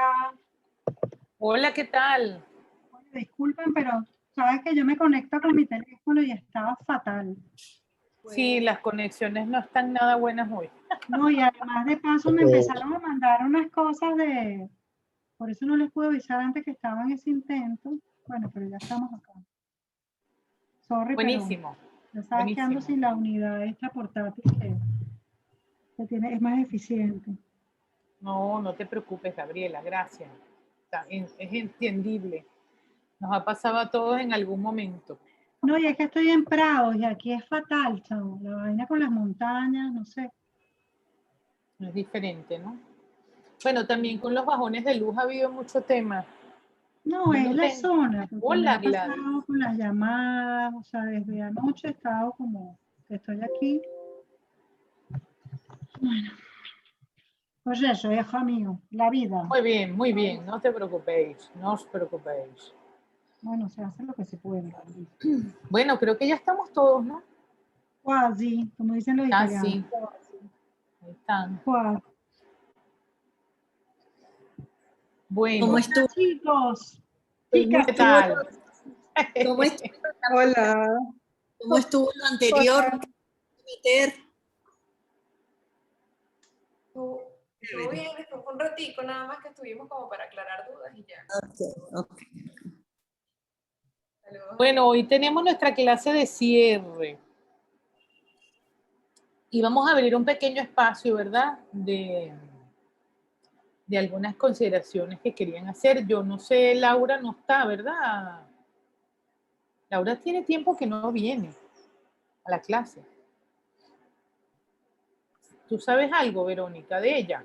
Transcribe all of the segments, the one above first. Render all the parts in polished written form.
Hola. Hola, ¿qué tal? Oye, disculpen, pero sabes que yo me conecto con mi teléfono y estaba fatal. Sí, las conexiones no están nada buenas hoy. No, y además de paso me empezaron a mandar unas cosas por eso no les pude avisar antes que estaba en ese intento. Bueno, pero ya estamos acá. Sorry, pero Buenísimo, ya sabes que ando buenísimo. sin la unidad esta portátil que tiene, es más eficiente. No, no te preocupes, Gabriela, gracias. Es entendible. Nos ha pasado a todos en algún momento. No, y es que estoy en Prados y aquí es fatal, chavo. La vaina con las montañas, no sé. Es diferente, ¿no? Bueno, también con los bajones de luz ha habido mucho tema. No, Yo es no la tengo. zona, porque me Hola, ha Gladys. pasado con las llamadas, o sea, desde anoche he estado como que estoy aquí. Bueno, pues eso, hijo mío, la vida. Muy bien, no te preocupéis, no os preocupéis. Bueno, se hace lo que se puede. Bueno, creo que ya estamos todos, ¿no? Quasi, como dicen los italianos. Casi, ahí están. Quasi. Bueno, ¿Cómo Hola, estuvo? chicos, ¿Cómo chicas, ¿qué estuvo? tal? ¿Cómo estuvo, hola. cómo estuvo lo anterior? Hola. Meter. Estuvo bien, estuvo un ratico nada más que estuvimos como para aclarar dudas y ya. Ok. Saludos. Bueno, hoy tenemos nuestra clase de cierre y vamos a abrir un pequeño espacio, ¿verdad? De algunas consideraciones que querían hacer. Yo no sé, Laura no está, ¿verdad? Laura tiene tiempo que no viene a la clase. ¿Tú sabes algo, Verónica, de ella?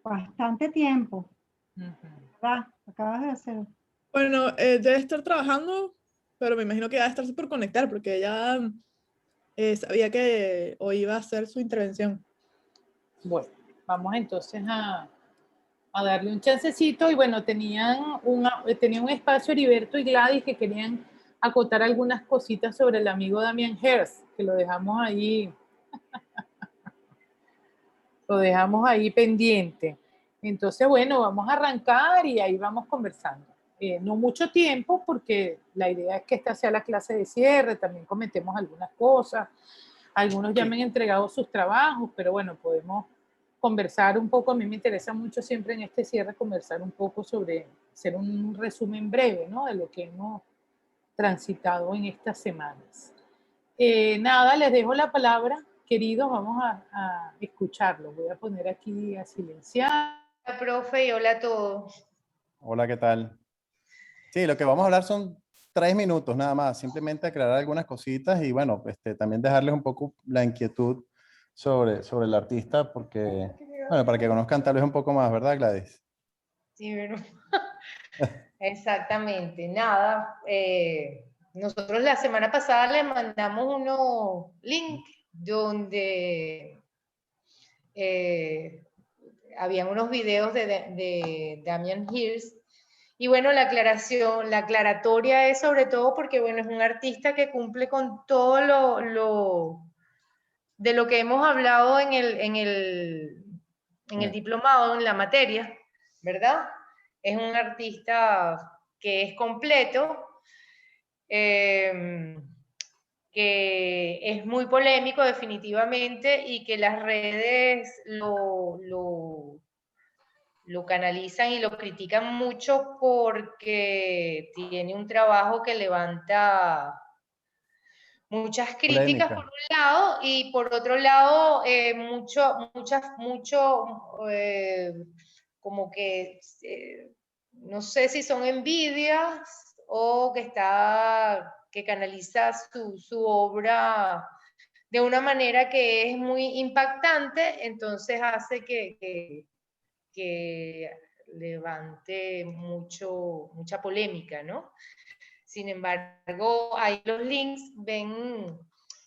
Bastante tiempo, Ujú. ¿verdad? Acabas de hacer. Bueno, debe estar trabajando, pero me imagino que va a estarse por conectar porque ella sabía que hoy iba a hacer su intervención. Bueno, vamos entonces a darle un chancecito y bueno, tenía un espacio Heriberto y Gladys que querían acotar algunas cositas sobre el amigo Damien Hirst, que lo dejamos ahí pendiente. Entonces, bueno, vamos a arrancar y ahí vamos conversando. No mucho tiempo porque la idea es que esta sea la clase de cierre, también cometemos algunas cosas, algunos ya me han entregado sus trabajos, pero bueno, podemos conversar un poco. A mí me interesa mucho siempre en este cierre conversar un poco sobre, hacer un resumen breve, ¿no? De lo que hemos transitado en estas semanas. Nada, les dejo la palabra, queridos, vamos a escucharlo. Voy a poner aquí a silenciar. Hola, profe, y hola a todos. Hola, ¿qué tal? Sí, lo que vamos a hablar son 3 minutos nada más, simplemente aclarar algunas cositas y bueno, también dejarles un poco la inquietud sobre el artista, porque, bueno, para que conozcan tal vez un poco más, ¿verdad, Gladys? Sí, pero exactamente. Nada, nosotros la semana pasada les mandamos unos links donde habían unos videos de Damien Hirst. Y bueno, la aclaratoria es sobre todo porque, bueno, es un artista que cumple con todo de lo que hemos hablado en el diplomado, en la materia, ¿verdad? Es un artista que es completo, que es muy polémico definitivamente y que las redes lo canalizan y lo critican mucho porque tiene un trabajo que levanta muchas críticas Polémica. por un lado y por otro lado como que no sé si son envidias o que canaliza su obra de una manera que es muy impactante, entonces hace que levante mucha polémica, ¿no? Sin embargo, ahí los links ven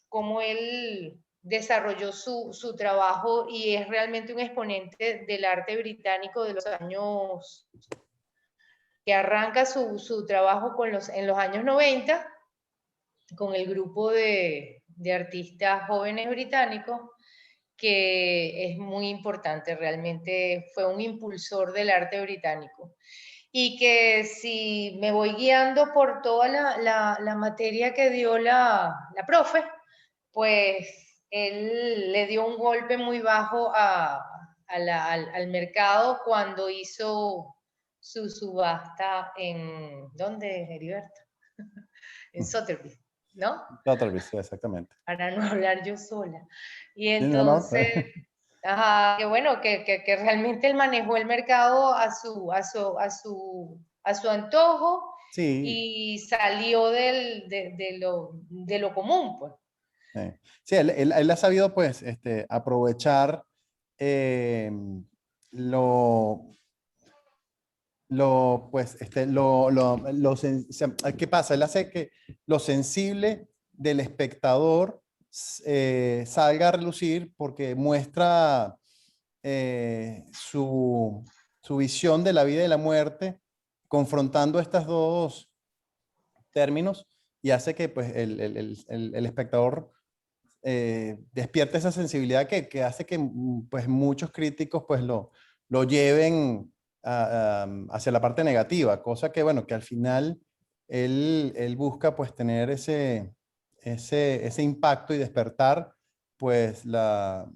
cómo él desarrolló su trabajo y es realmente un exponente del arte británico de los años, que arranca su trabajo en los años 90 con el grupo de artistas jóvenes británicos que es muy importante, realmente fue un impulsor del arte británico. Y que si me voy guiando por toda la materia que dio la profe, pues él le dio un golpe muy bajo al mercado cuando hizo su subasta en, ¿dónde, Heriberto? En Sotheby's, ¿no? Sotheby's, sí, exactamente. Para no hablar yo sola. Y Sí, no, no, entonces, ajá, que bueno, que realmente él manejó el mercado a su antojo sí, y salió de lo común, pues. sí, él ha sabido pues aprovechar lo, ¿qué pasa? Él hace que lo sensible del espectador salga a relucir porque muestra su visión de la vida y la muerte confrontando estos dos términos y hace que pues el espectador despierta esa sensibilidad que hace que pues muchos críticos pues lo lleven hacia la parte negativa, cosa que bueno, que al final él busca pues tener ese impacto y despertar pues la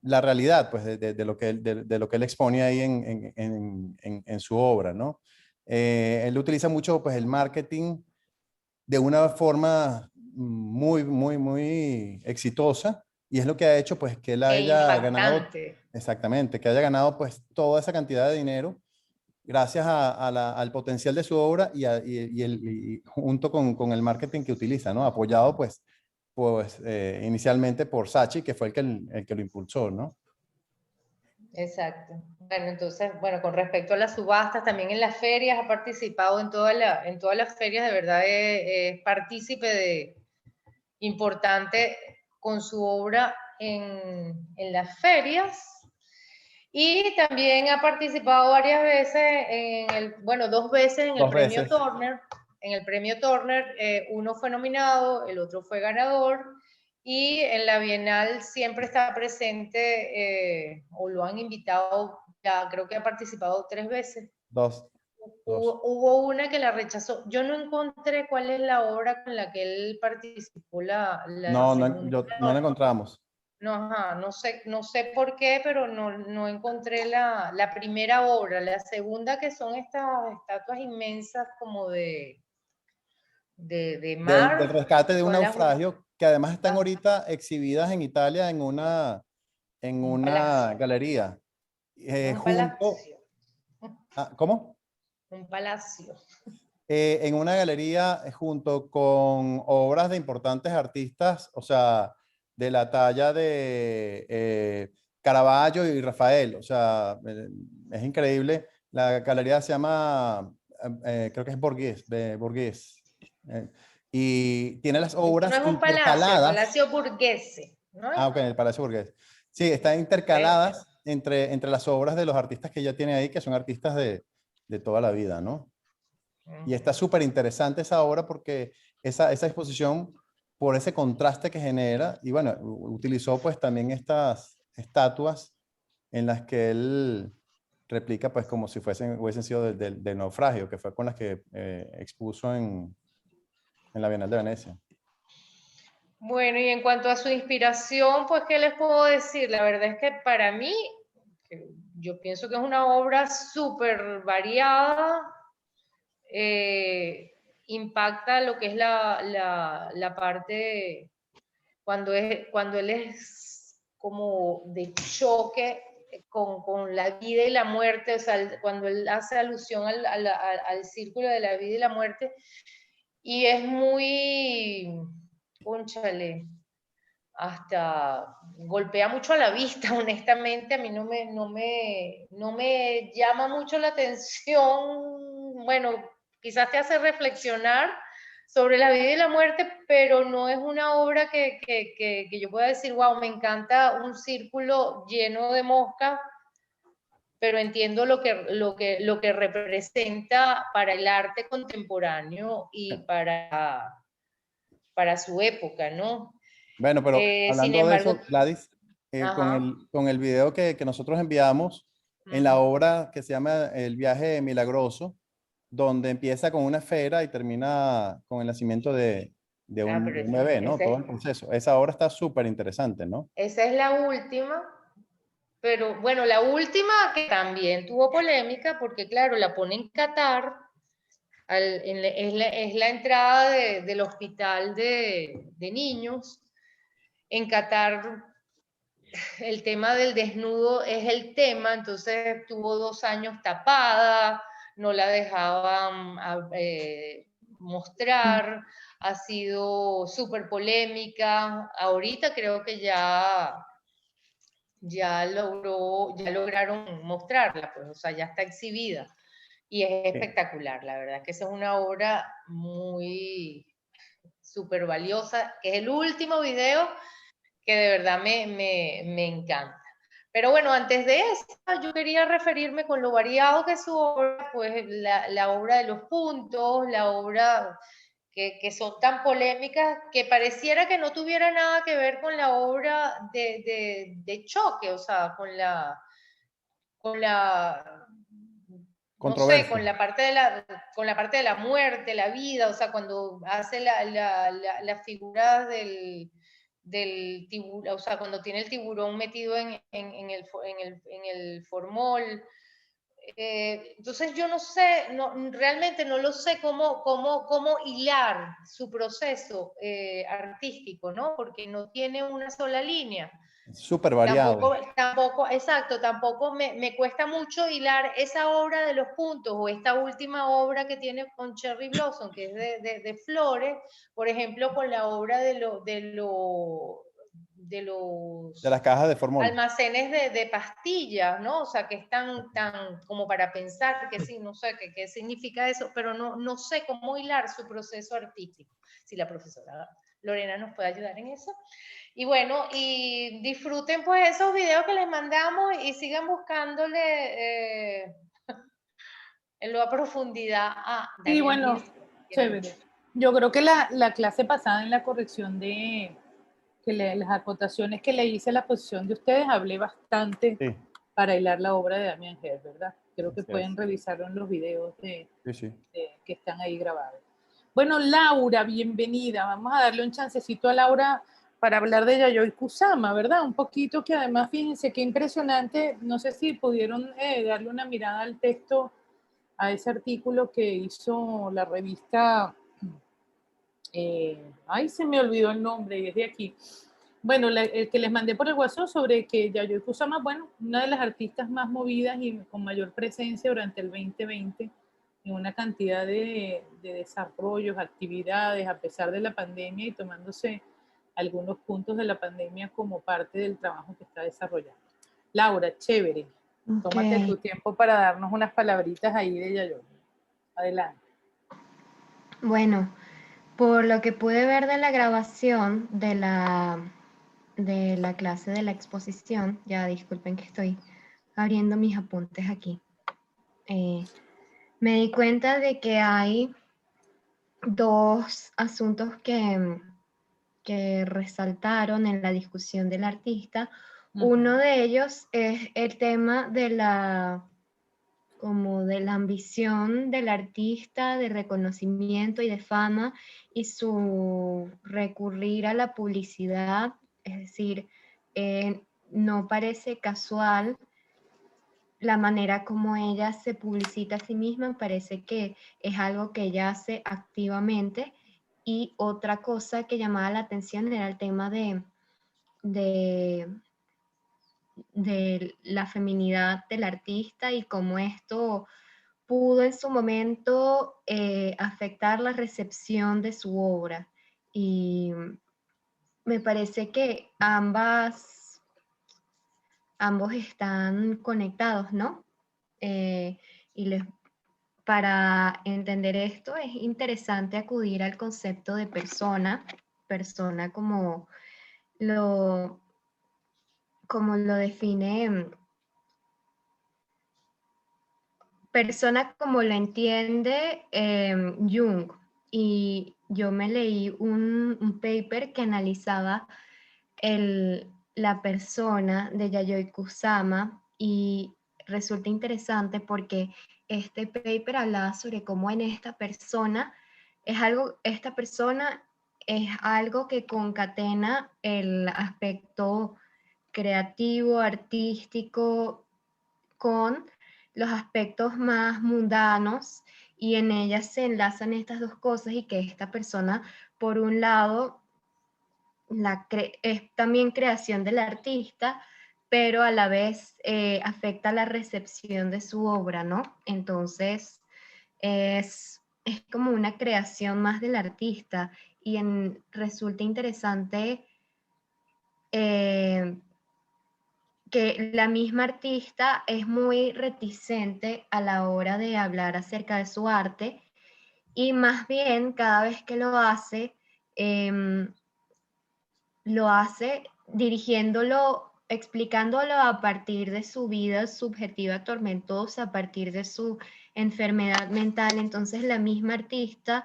realidad pues de lo que de lo que él expone ahí en su obra, ¿no? Él utiliza mucho pues el marketing de una forma muy exitosa y es lo que ha hecho pues que él E haya ganado, impactante. exactamente, que haya ganado pues toda esa cantidad de dinero gracias al potencial de su obra y junto con el marketing que utiliza, ¿no? Apoyado pues inicialmente por Saatchi, que fue el que lo impulsó, ¿no? Exacto. Bueno, entonces, bueno, con respecto a las subastas, también en las ferias ha participado en todas las ferias, de verdad es partícipe importante con su obra en las ferias. Y también ha participado varias veces, dos veces en el premio Turner. En el premio Turner, uno fue nominado, el otro fue ganador. Y en la Bienal siempre está presente, o lo han invitado, ya creo que ha participado 3 veces. Dos. Hubo una que la rechazó. Yo no encontré cuál es la obra con la que él participó No la encontramos. No sé por qué, pero no encontré la primera obra. La segunda, que son estas estatuas inmensas como de mar. Del rescate de un son las- naufragio, que además están Ah, ahorita exhibidas en Italia en una un palacio. galería. Un Junto, palacio. ¿cómo? Un palacio. En una galería junto con obras de importantes artistas, o sea, de la talla de Caravaggio y Rafael, o sea, es increíble. La galería se llama, creo que es Borghese, y tiene las Esto no obras es un palacio, el intercaladas. Palacio Borghese, ¿no? Ok, en el Palacio Borghese. Sí, están intercaladas entre las obras de los artistas que ella tiene ahí, que son artistas de toda la vida, ¿no? Y está súper interesante esa obra porque esa exposición, por ese contraste que genera, y bueno, utilizó pues también estas estatuas en las que él replica pues como si hubiesen sido del naufragio, que fue con las que expuso en la Bienal de Venecia. Bueno, y en cuanto a su inspiración, pues, ¿qué les puedo decir? La verdad es que para mí, yo pienso que es una obra súper variada, impacta lo que es la parte, cuando él es como de choque con la vida y la muerte, o sea, cuando él hace alusión al círculo de la vida y la muerte, y es muy, cónchale, hasta golpea mucho a la vista, honestamente, a mí no me llama mucho la atención. Bueno, quizás te hace reflexionar sobre la vida y la muerte, pero no es una obra que yo pueda decir, wow, me encanta un círculo lleno de moscas, pero entiendo lo que representa para el arte contemporáneo y para su época, ¿no? Bueno, pero Sin hablando de eso, embargo, Gladys, ajá. con el video que nosotros enviamos en la Ujú. obra que se llama El viaje milagroso, donde empieza con una esfera y termina con el nacimiento Ah, de pero un bebé, ¿no? Todo el ese- proceso. Esa obra está súper interesante, ¿no? esa es la última, pero bueno, la última que también tuvo polémica, porque claro, la pone en Qatar, es la entrada del hospital de niños. En Qatar el tema del desnudo es el tema, entonces tuvo 2 años tapada, no la dejaban mostrar, ha sido súper polémica. Ahorita creo que ya lograron mostrarla, pues, o sea, ya está exhibida y es Sí. espectacular, la verdad que esa es una obra muy súper valiosa, que es el último video que de verdad me encanta. Pero bueno, antes de eso, yo quería referirme con lo variado que es su obra, pues la obra de los puntos, la obra que son tan polémicas, que pareciera que no tuviera nada que ver con la obra de choque, o sea, con la, no sé, Controversia. con la parte de la muerte, la vida, o sea, cuando hace las figuras del tiburón, o sea, cuando tiene el tiburón metido en el formol. Entonces yo no sé, realmente no lo sé cómo hilar su proceso artístico, ¿no? Porque no tiene una sola línea. Súper variado. Exacto, tampoco me cuesta mucho hilar esa obra de los puntos o esta última obra que tiene con Cherry Blossom, que es de flores, por ejemplo, con la obra de De los las cajas de formol. almacenes de pastillas, ¿no? O sea, que es tan como para pensar que sí, no sé qué significa eso, pero no sé cómo hilar su proceso artístico. Si la profesora Lorena nos puede ayudar en eso. Y bueno, y disfruten pues esos videos que les mandamos y sigan buscándole en lo a profundidad a Sí, Daniel bueno, Mills. chévere. Yo creo que la clase pasada en la corrección las acotaciones que le hice a la posición de ustedes, hablé bastante Sí, para hilar la obra de Damien Hirst, ¿verdad? Creo que así pueden es. revisarlo en los videos Sí, sí. que están ahí grabados. Bueno, Laura, bienvenida. Vamos a darle un chancecito a Laura para hablar de Yayoi Kusama, ¿verdad? Un poquito que además, fíjense qué impresionante. No sé si pudieron darle una mirada al texto, a ese artículo que hizo la revista, ay, se me olvidó el nombre y es de aquí. Bueno, el que les mandé por el WhatsApp sobre que Yayoi Kusama, bueno, una de las artistas más movidas y con mayor presencia durante el 2020 en una cantidad de desarrollos, actividades, a pesar de la pandemia y tomándose algunos puntos de la pandemia como parte del trabajo que está desarrollando. Laura, chévere. Tómate tu Ok, tiempo para darnos unas palabritas ahí de Yayoi. Adelante. bueno, por lo que pude ver de la grabación de la clase de la exposición, ya disculpen que estoy abriendo mis apuntes aquí, me di cuenta de que hay dos asuntos que resaltaron en la discusión del artista. Uno de ellos es el tema como de la ambición del artista, de reconocimiento y de fama, y su recurrir a la publicidad, es decir, no parece casual la manera como ella se publicita a sí misma, parece que es algo que ella hace activamente. Y otra cosa que llamaba la atención era el tema de la feminidad del artista y cómo esto pudo en su momento afectar la recepción de su obra. Y me parece que ambos están conectados, ¿no? Y para entender esto es interesante acudir al concepto de persona lo, como lo define, persona como lo entiende Jung. Y yo me leí un paper que analizaba la persona de Yayoi Kusama y resulta interesante porque este paper hablaba sobre cómo en esta persona es algo que concatena el aspecto creativo, artístico, con los aspectos más mundanos, y en ellas se enlazan estas dos cosas, y que esta persona, por un lado, es también creación del artista, pero a la vez afecta la recepción de su obra, ¿no? Entonces, es como una creación más del artista, y resulta interesante que la misma artista es muy reticente a la hora de hablar acerca de su arte, y más bien cada vez que lo hace dirigiéndolo, explicándolo a partir de su vida subjetiva tormentosa, a partir de su enfermedad mental. Entonces la misma artista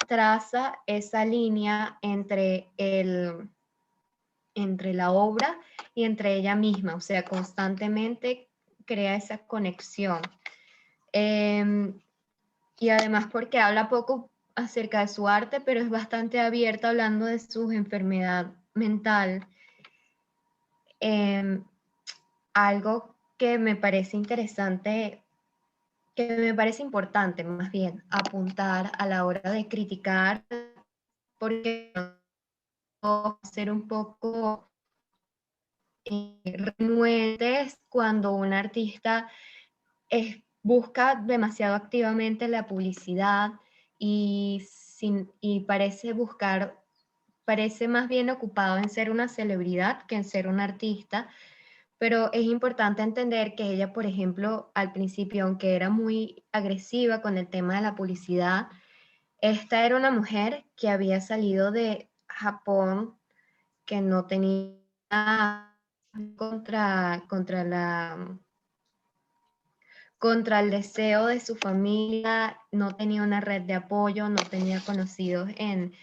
traza esa línea entre la obra y entre ella misma, o sea, constantemente crea esa conexión. Y además porque habla poco acerca de su arte, pero es bastante abierta hablando de su enfermedad mental. Algo que me parece interesante, que me parece importante más bien apuntar a la hora de criticar, porque ser un poco renuentes cuando un artista busca demasiado activamente la publicidad y parece más bien ocupado en ser una celebridad que en ser un artista. Pero es importante entender que ella, por ejemplo, al principio, aunque era muy agresiva con el tema de la publicidad, esta era una mujer que había salido de Japón, que no tenía contra el deseo de su familia, no tenía una red de apoyo, no tenía conocidos en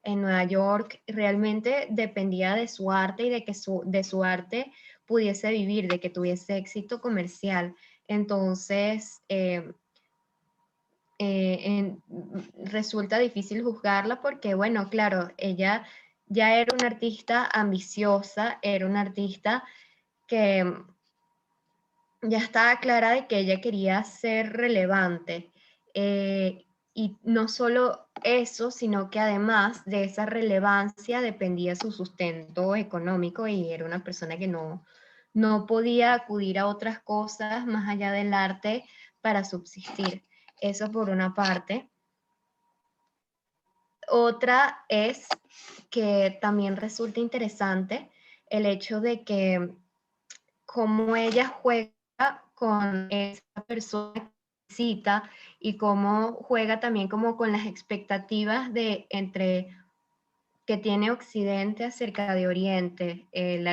Nueva York. Realmente dependía de su arte y de que de su arte pudiese vivir, de que tuviese éxito comercial. Entonces, resulta difícil juzgarla porque, bueno, claro, ella ya era una artista ambiciosa, era una artista que ya estaba clara de que ella quería ser relevante. Y no solo eso, sino que además de esa relevancia dependía su sustento económico, y era una persona que no podía acudir a otras cosas más allá del arte para subsistir. Eso por una parte. Otra es que también resulta interesante el hecho de que cómo ella juega con esa persona que visita, y cómo juega también como con las expectativas que tiene Occidente acerca de Oriente. El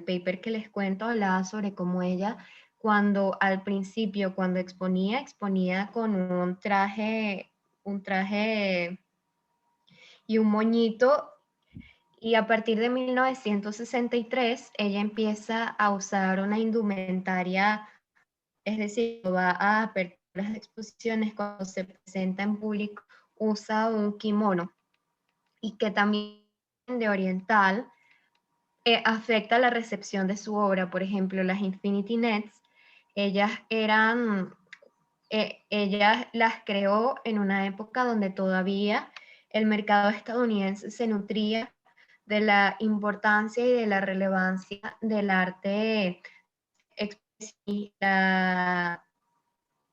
paper que les cuento hablaba sobre cómo ella, al principio, cuando exponía con un traje y un moñito, y a partir de 1963 ella empieza a usar una indumentaria, es decir, va a aperturas de exposiciones, cuando se presenta en público, usa un kimono, y que también de oriental afecta la recepción de su obra. Por ejemplo, las Infinity Nets, ellas las creó en una época donde todavía el mercado estadounidense se nutría de la importancia y de la relevancia del arte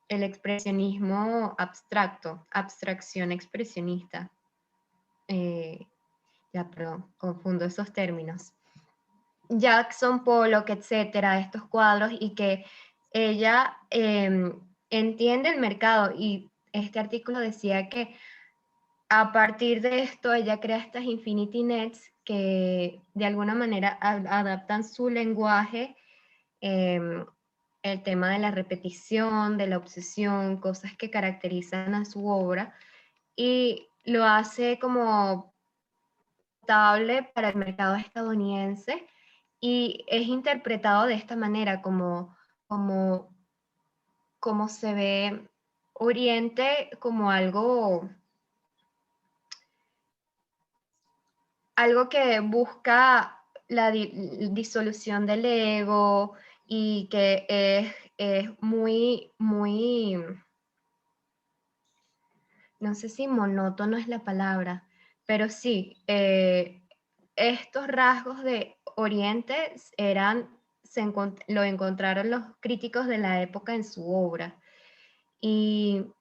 el expresionismo abstracto, abstracción expresionista. Perdón, confundo esos términos. Jackson Pollock, etcétera, estos cuadros, y que ella entiende el mercado, y este artículo decía que a partir de esto ella crea estas Infinity Nets que de alguna manera adaptan su lenguaje, el tema de la repetición, de la obsesión, cosas que caracterizan a su obra, y lo hace como potable para el mercado estadounidense y es interpretado de esta manera, como se ve Oriente como algo que busca la disolución del ego y que es muy, no sé si monótono es la palabra, pero sí, estos rasgos de Oriente lo encontraron los críticos de la época en su obra. Y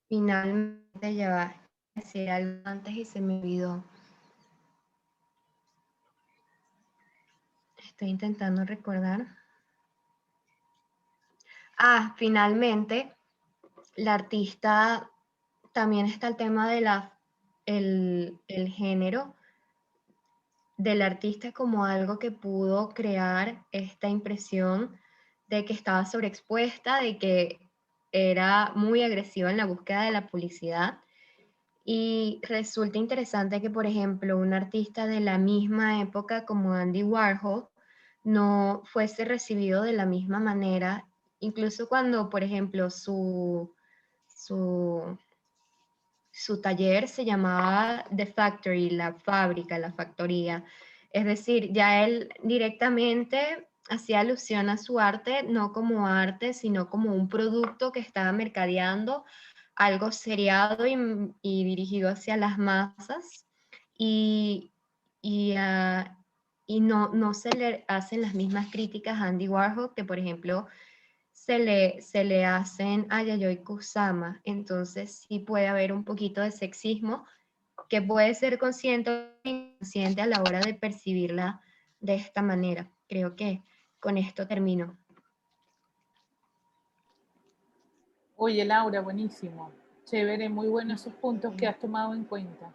finalmente, ya va a decir algo antes y se me olvidó. Estoy intentando recordar. Finalmente, la artista, también está el tema de el género del artista como algo que pudo crear esta impresión de que estaba sobreexpuesta, de que era muy agresiva en la búsqueda de la publicidad. Y resulta interesante que, por ejemplo, un artista de la misma época como Andy Warhol no fuese recibido de la misma manera, incluso cuando, por ejemplo, su taller se llamaba The Factory, la fábrica, la factoría. Es decir, ya él directamente hacía alusión a su arte, no como arte, sino como un producto que estaba mercadeando, algo seriado y dirigido hacia las masas. Y no se le hacen las mismas críticas a Andy Warhol, que por ejemplo se le hacen a Yayoi Kusama. Entonces sí puede haber un poquito de sexismo que puede ser consciente o inconsciente a la hora de percibirla de esta manera. Creo que con esto termino. Oye, Laura, buenísimo. Chévere, muy buenos esos puntos que has tomado en cuenta.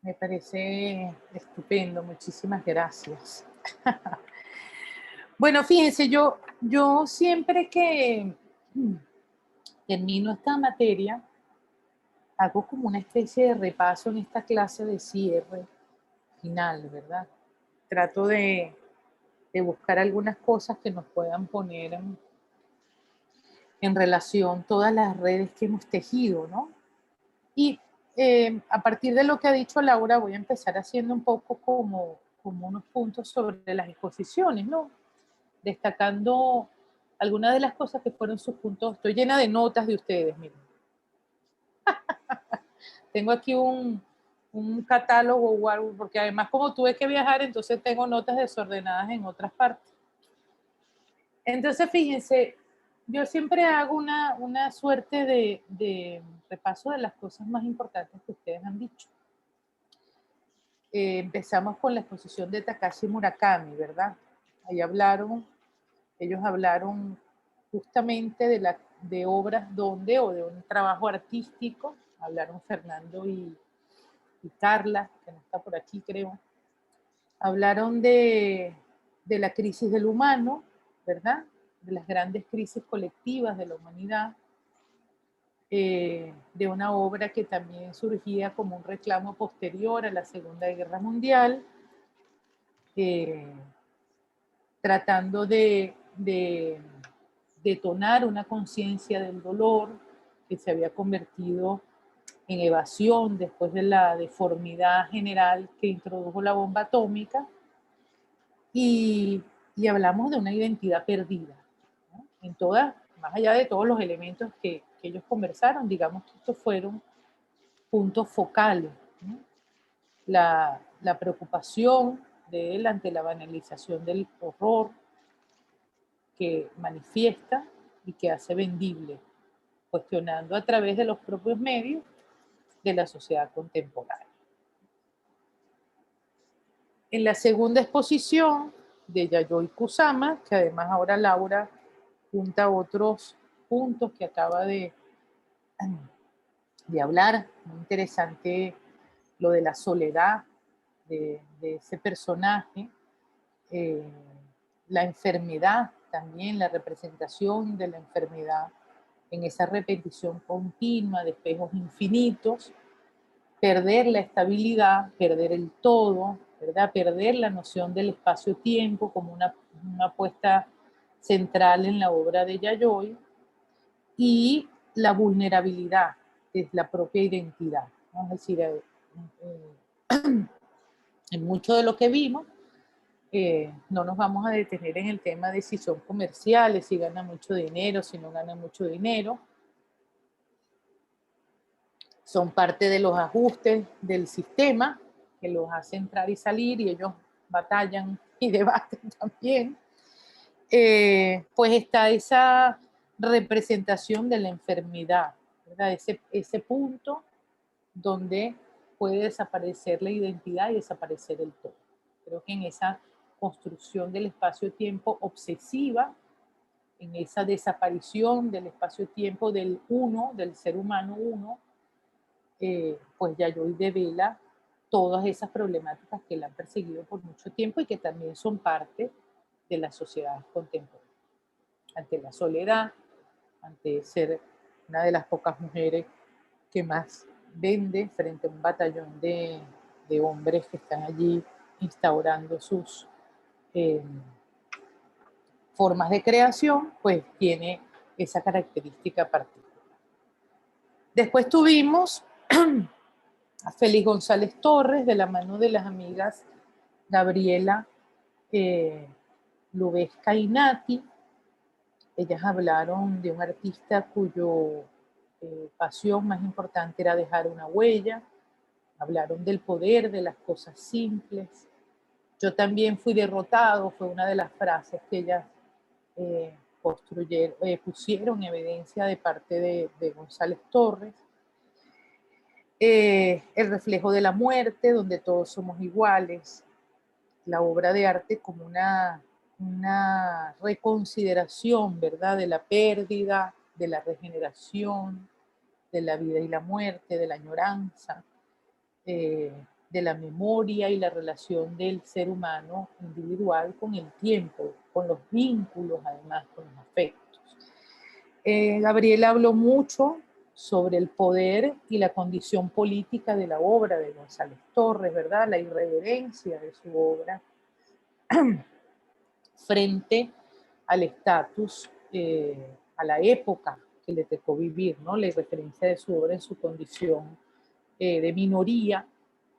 Me parece estupendo, muchísimas gracias. Bueno, fíjense, yo siempre que termino esta materia, hago como una especie de repaso en esta clase de cierre final, ¿verdad? Trato de buscar algunas cosas que nos puedan poner en relación todas las redes que hemos tejido, ¿no? Y a partir de lo que ha dicho Laura, voy a empezar haciendo un poco como unos puntos sobre las exposiciones, ¿no? Destacando algunas de las cosas que fueron sus puntos. Estoy llena de notas de ustedes, miren. Tengo aquí un catálogo, porque además como tuve que viajar, entonces tengo notas desordenadas en otras partes. Entonces, fíjense, yo siempre hago una suerte de repaso de las cosas más importantes que ustedes han dicho. Empezamos con la exposición de Takashi Murakami, ¿verdad? Ahí ellos hablaron justamente de obras donde, o de un trabajo artístico, hablaron Fernando y Carla, que no está por aquí, creo. Hablaron de la crisis del humano, ¿verdad? De las grandes crisis colectivas de la humanidad, de una obra que también surgía como un reclamo posterior a la Segunda Guerra Mundial, tratando de detonar una conciencia del dolor que se había convertido en evasión después de la deformidad general que introdujo la bomba atómica, y hablamos de una identidad perdida, ¿no? Más allá de todos los elementos que ellos conversaron, digamos que estos fueron puntos focales, ¿no? La preocupación de él ante la banalización del horror que manifiesta y que hace vendible, cuestionando a través de los propios medios de la sociedad contemporánea. En la segunda exposición de Yayoi Kusama, que además ahora Laura junta otros puntos que acaba de hablar, muy interesante lo de la soledad de ese personaje, la enfermedad también la representación de la enfermedad en esa repetición continua de espejos infinitos, perder la estabilidad, perder el todo, ¿verdad? Perder la noción del espacio-tiempo como una puesta central en la obra de Yayoi, y la vulnerabilidad de la propia identidad, ¿no? Es decir, en mucho de lo que vimos, no nos vamos a detener en el tema de si son comerciales, si ganan mucho dinero, si no ganan mucho dinero. Son parte de los ajustes del sistema que los hace entrar y salir, y ellos batallan y debaten también. Pues está esa representación de la enfermedad, ¿verdad? Ese punto donde puede desaparecer la identidad y desaparecer el todo. Creo que en esa construcción del espacio-tiempo obsesiva, en esa desaparición del espacio-tiempo del uno, del ser humano uno, pues Yayoi devela todas esas problemáticas que la han perseguido por mucho tiempo y que también son parte de la sociedad contemporánea. Ante la soledad, ante ser una de las pocas mujeres que más vende frente a un batallón de hombres que están allí instaurando sus formas de creación, pues tiene esa característica particular. Después tuvimos a Félix González Torres, de la mano de las amigas Gabriela Lubezka y Nati. Ellas hablaron de un artista cuyo pasión más importante era dejar una huella. Hablaron del poder de las cosas simples. Yo también fui derrotado, fue una de las frases que ellas pusieron en evidencia de parte de González Torres. El reflejo de la muerte, donde todos somos iguales. La obra de arte como una reconsideración, ¿verdad?, de la pérdida, de la regeneración, de la vida y la muerte, de la añoranza, de la memoria y la relación del ser humano individual con el tiempo, con los vínculos, además con los afectos. Gabriela habló mucho sobre el poder y la condición política de la obra de González Torres, ¿verdad?, la irreverencia de su obra frente al estatus, a la época que le tocó vivir, ¿no? La referencia de su obra en su condición de minoría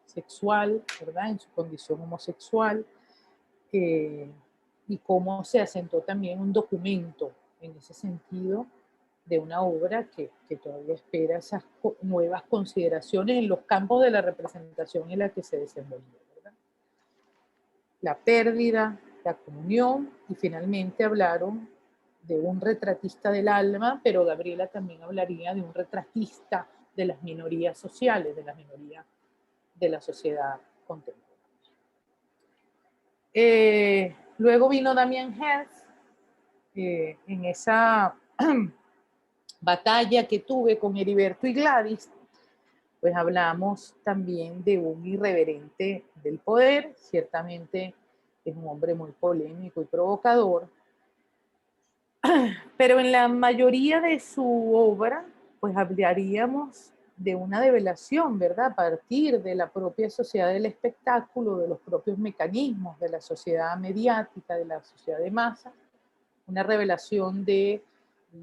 sexual, ¿verdad?, en su condición homosexual, y cómo se asentó también un documento en ese sentido de una obra que todavía espera esas nuevas consideraciones en los campos de la representación en la que se desenvolvió, ¿verdad? La pérdida, la comunión, y finalmente hablaron de un retratista del alma, pero Gabriela también hablaría de un retratista de las minorías sociales, de las minorías de la sociedad contemporánea. Luego vino Damien Hirst, en esa batalla que tuve con Heriberto y Gladys, pues hablamos también de un irreverente del poder. Ciertamente es un hombre muy polémico y provocador, pero en la mayoría de su obra, pues hablaríamos de una develación, ¿verdad?, a partir de la propia sociedad del espectáculo, de los propios mecanismos de la sociedad mediática, de la sociedad de masa, una revelación de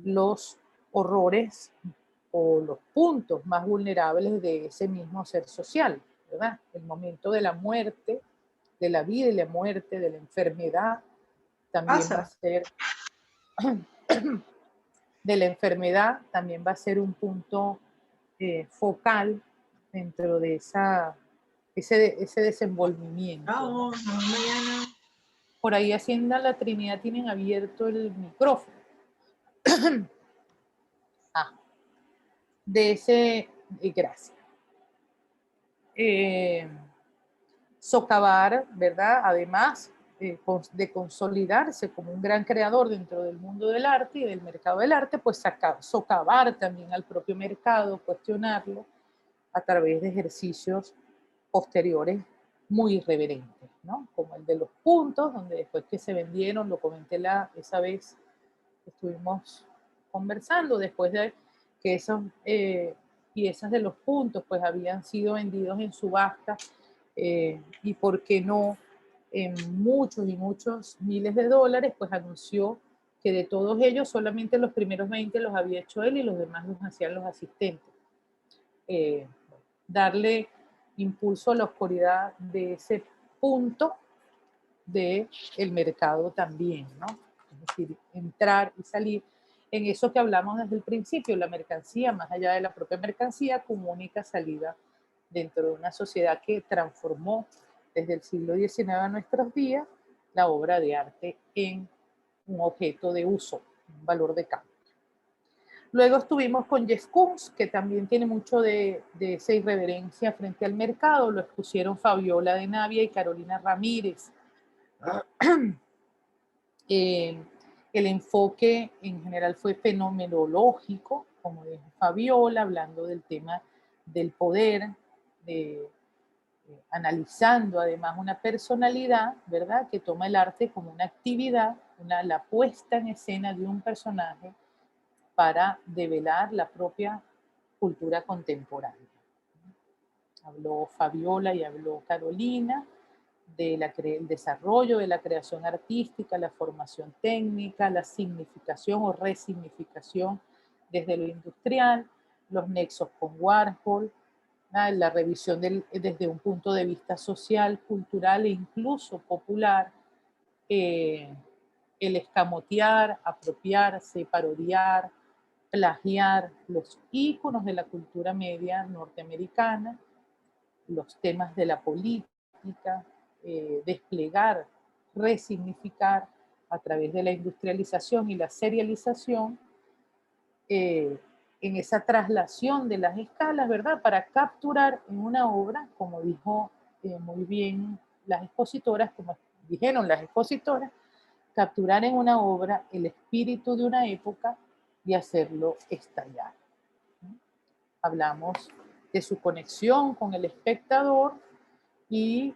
los horrores o los puntos más vulnerables de ese mismo ser social, ¿verdad? El momento de la muerte, de la vida y la muerte, de la enfermedad, también va a ser de la enfermedad, también va a ser un punto focal dentro de ese desenvolvimiento, ¿no? Mañana. Por ahí Hacienda La Trinidad tienen abierto el micrófono. De ese, gracias. Socavar, ¿verdad? Además de consolidarse como un gran creador dentro del mundo del arte y del mercado del arte, pues socavar también al propio mercado, cuestionarlo a través de ejercicios posteriores muy irreverentes, ¿no? Como el de los puntos, donde después que se vendieron, lo comenté esa vez que estuvimos conversando, después de que esos piezas de los puntos pues habían sido vendidos en subasta y por qué no en muchos y muchos miles de dólares, pues anunció que de todos ellos solamente los primeros 20 los había hecho él y los demás los hacían los asistentes. Darle impulso a la oscuridad de ese punto del mercado también, ¿no? Es decir, entrar y salir en eso que hablamos desde el principio, la mercancía, más allá de la propia mercancía, como única salida dentro de una sociedad que transformó desde el siglo XIX a nuestros días la obra de arte en un objeto de uso, un valor de cambio. Luego estuvimos con Jeff Koons, que también tiene mucho de esa irreverencia frente al mercado. Lo expusieron Fabiola de Navia y Carolina Ramírez. El enfoque en general fue fenomenológico, como dijo Fabiola, hablando del tema del poder, analizando además una personalidad, ¿verdad?, que toma el arte como una actividad, la puesta en escena de un personaje para develar la propia cultura contemporánea. Habló Fabiola y habló Carolina del desarrollo de la creación artística, la formación técnica, la significación o resignificación desde lo industrial, los nexos con Warhol, la revisión desde un punto de vista social, cultural e incluso popular, el escamotear, apropiarse, parodiar, plagiar los íconos de la cultura media norteamericana, los temas de la política, desplegar, resignificar a través de la industrialización y la serialización, en esa traslación de las escalas, ¿verdad? Para capturar en una obra, como dijo muy bien las expositoras, como dijeron las expositoras, capturar en una obra el espíritu de una época y hacerlo estallar. Hablamos de su conexión con el espectador y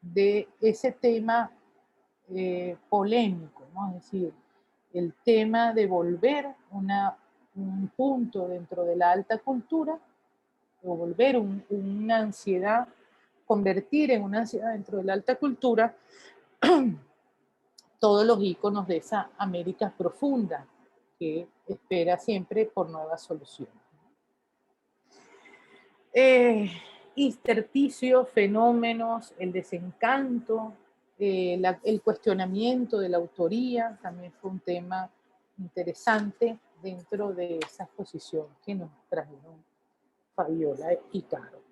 de ese tema polémico, ¿no? Es decir, el tema de volver un punto dentro de la alta cultura, o volver una ansiedad, convertir en una ansiedad dentro de la alta cultura todos los íconos de esa América profunda que espera siempre por nuevas soluciones. Intersticios, fenómenos, el desencanto, el cuestionamiento de la autoría, también fue un tema interesante dentro de esa exposición que nos trajeron Fabiola y Caro.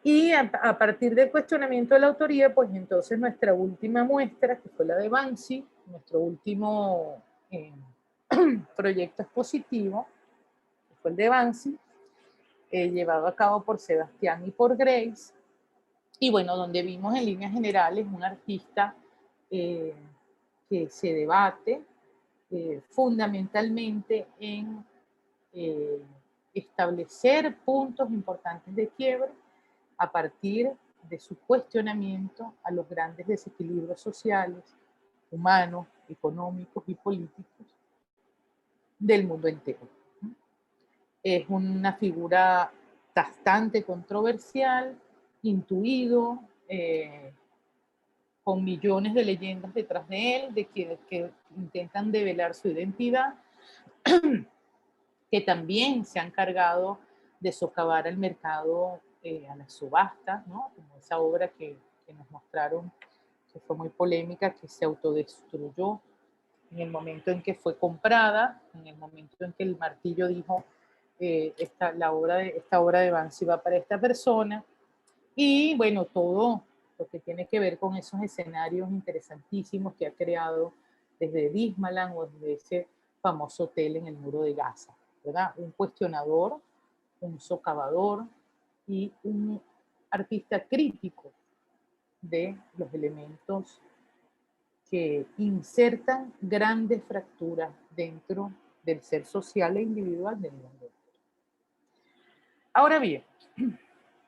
Y a partir del cuestionamiento de la autoría, pues entonces nuestra última muestra, que fue la de Banksy, nuestro último proyecto expositivo, que fue el de Banksy, llevado a cabo por Sebastián y por Grace, y bueno, donde vimos en líneas generales un artista que se debate fundamentalmente en establecer puntos importantes de quiebre a partir de su cuestionamiento a los grandes desequilibrios sociales, humanos, económicos y políticos del mundo entero. Es una figura bastante controversial, intuido, con millones de leyendas detrás de él, de quienes que intentan develar su identidad, que también se han encargado de socavar el mercado a las subastas, ¿no? Como esa obra que nos mostraron, que fue muy polémica, que se autodestruyó en el momento en que fue comprada, en el momento en que el martillo dijo, esta obra de Banksy va para esta persona, y bueno, todo lo que tiene que ver con esos escenarios interesantísimos que ha creado desde Dismaland o desde ese famoso hotel en el Muro de Gaza, ¿verdad? Un cuestionador, un socavador y un artista crítico de los elementos que insertan grandes fracturas dentro del ser social e individual del mundo. Ahora bien,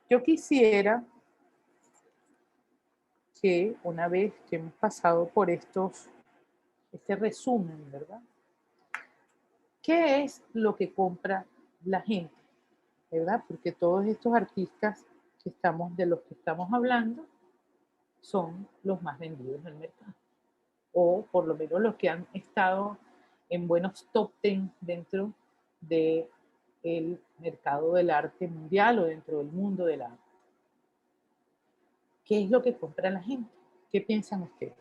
yo quisiera que una vez que hemos pasado por este resumen, ¿verdad? ¿Qué es lo que compra la gente? ¿Verdad? Porque todos estos artistas de los que estamos hablando son los más vendidos del mercado. O por lo menos los que han estado en buenos top 10 dentro del mercado del arte mundial o dentro del mundo del arte. ¿Qué es lo que compra la gente? ¿Qué piensan ustedes?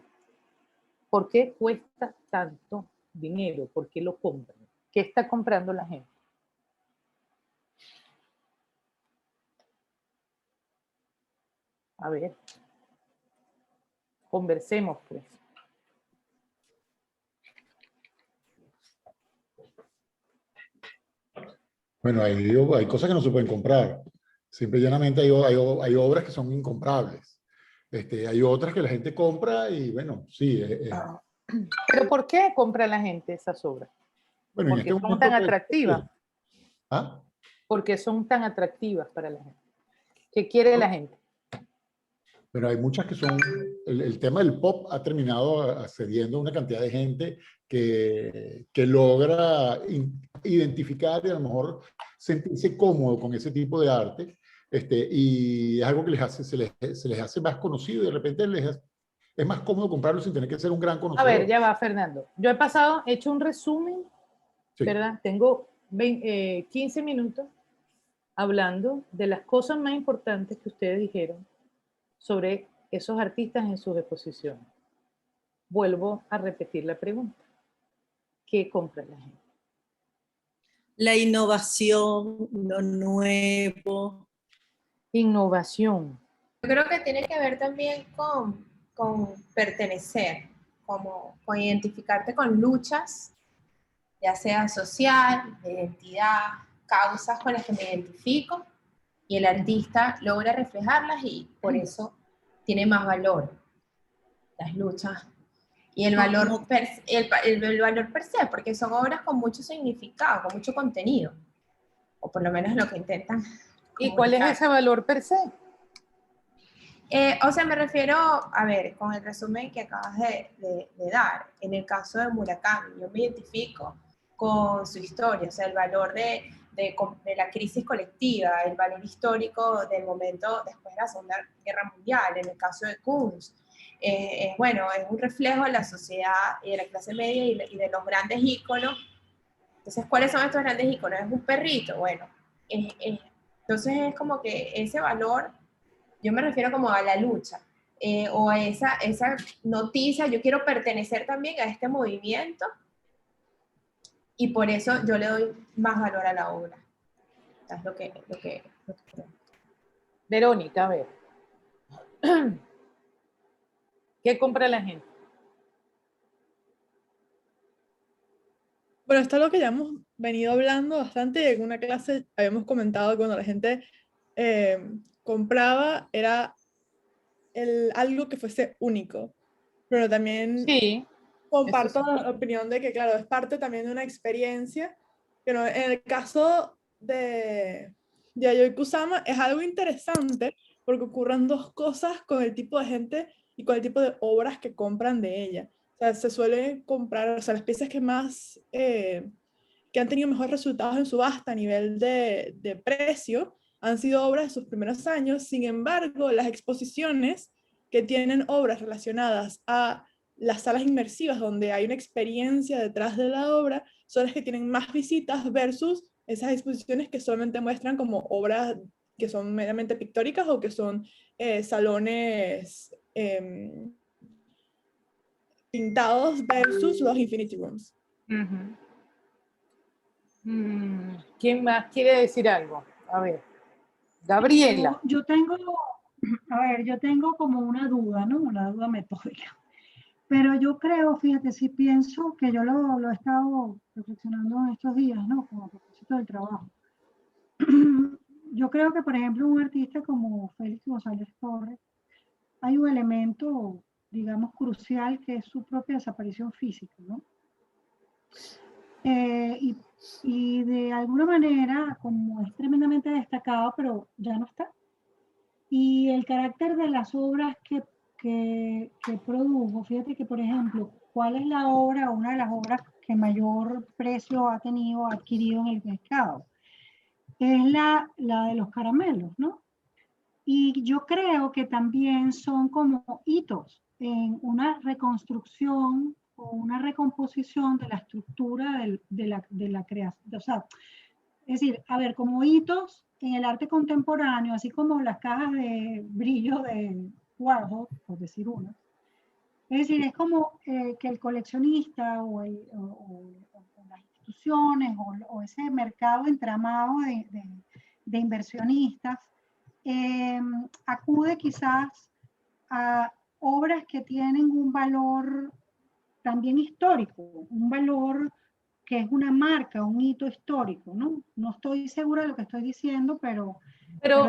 ¿Por qué cuesta tanto dinero? ¿Por qué lo compran? ¿Qué está comprando la gente? A ver, conversemos pues. Bueno, hay cosas que no se pueden comprar. Simple y llanamente hay obras que son incomprables. Hay otras que la gente compra y bueno, sí. ¿Pero por qué compra la gente esas obras? Bueno, en Porque este son momento, tan atractivas. ¿Ah? Porque son tan atractivas para la gente. ¿Qué quiere la gente? Pero hay muchas que son, el tema del pop ha terminado accediendo a una cantidad de gente que logra identificar y a lo mejor sentirse cómodo con ese tipo de arte, y es algo que se les hace más conocido y de repente es más cómodo comprarlo sin tener que ser un gran A conocedor. ver, ya va, Fernando. Yo he hecho un resumen, Sí. ¿verdad? Tengo 15 minutos hablando de las cosas más importantes que ustedes dijeron sobre esos artistas en sus exposiciones. Vuelvo a repetir la pregunta. ¿Qué compra la gente? La innovación, lo nuevo. Innovación. Yo creo que tiene que ver también con pertenecer, como con identificarte con luchas, ya sea social, de identidad, causas con las que me identifico, y el artista logra reflejarlas y por eso tiene más valor las luchas. Y el valor, el valor per se, porque son obras con mucho significado, con mucho contenido, o por lo menos lo que intentan. ¿Y cuál es ese valor per se? O sea, me refiero, a ver, con el resumen que acabas de dar, en el caso de Murakami, yo me identifico con su historia, o sea, el valor de la crisis colectiva, el valor histórico del momento después de la Segunda Guerra Mundial, en el caso de Kunz. Bueno, es un reflejo de la sociedad y de la clase media y de los grandes íconos. Entonces, ¿cuáles son estos grandes íconos? Es un perrito, bueno. Entonces es como que ese valor, yo me refiero como a la lucha, o a esa noticia, yo quiero pertenecer también a este movimiento, y por eso yo le doy más valor a la obra. Es lo que creo. Verónica, a ver. ¿Qué compra la gente? Bueno, esto es lo que ya hemos venido hablando bastante. En una clase habíamos comentado que cuando la gente compraba era algo que fuese único. Pero también Sí, comparto eso sí. la opinión de que, claro, es parte también de una experiencia. Pero en el caso de Yayoi Kusama es algo interesante porque ocurren dos cosas con el tipo de gente y con el tipo de obras que compran de ella. O sea, se suele comprar, o sea, las piezas que más, que han tenido mejores resultados en subasta a nivel de precio han sido obras de sus primeros años. Sin embargo, las exposiciones que tienen obras relacionadas a las salas inmersivas donde hay una experiencia detrás de la obra son las que tienen más visitas versus esas exposiciones que solamente muestran como obras que son meramente pictóricas o que son salones pintados versus los Infinity Rooms. ¿Quién más quiere decir algo? A ver, Gabriela. Yo tengo como una duda, ¿no? Una duda metódica. Pero yo creo, fíjate, si pienso que yo lo he estado reflexionando en estos días, ¿no? Como a propósito del trabajo. Yo creo que, por ejemplo, un artista como Félix González Torres, hay un elemento, digamos, crucial que es su propia desaparición física, ¿no? Y de alguna manera, como es tremendamente destacado, pero ya no está. Y el carácter de las obras que que produjo, fíjate que, por ejemplo, ¿cuál es la obra, una de las obras que mayor precio ha adquirido en el mercado? Es la de los caramelos, ¿no? Y yo creo que también son como hitos en una reconstrucción o una recomposición de la estructura de la creación. O sea, es decir, a ver, como hitos en el arte contemporáneo, así como las cajas de brillo de Warhol, por decir una. Es decir, es como que el coleccionista o las instituciones o ese mercado entramado de inversionistas acude quizás a obras que tienen un valor también histórico, un valor que es una marca, un hito histórico, ¿no? No estoy segura de lo que estoy diciendo, pero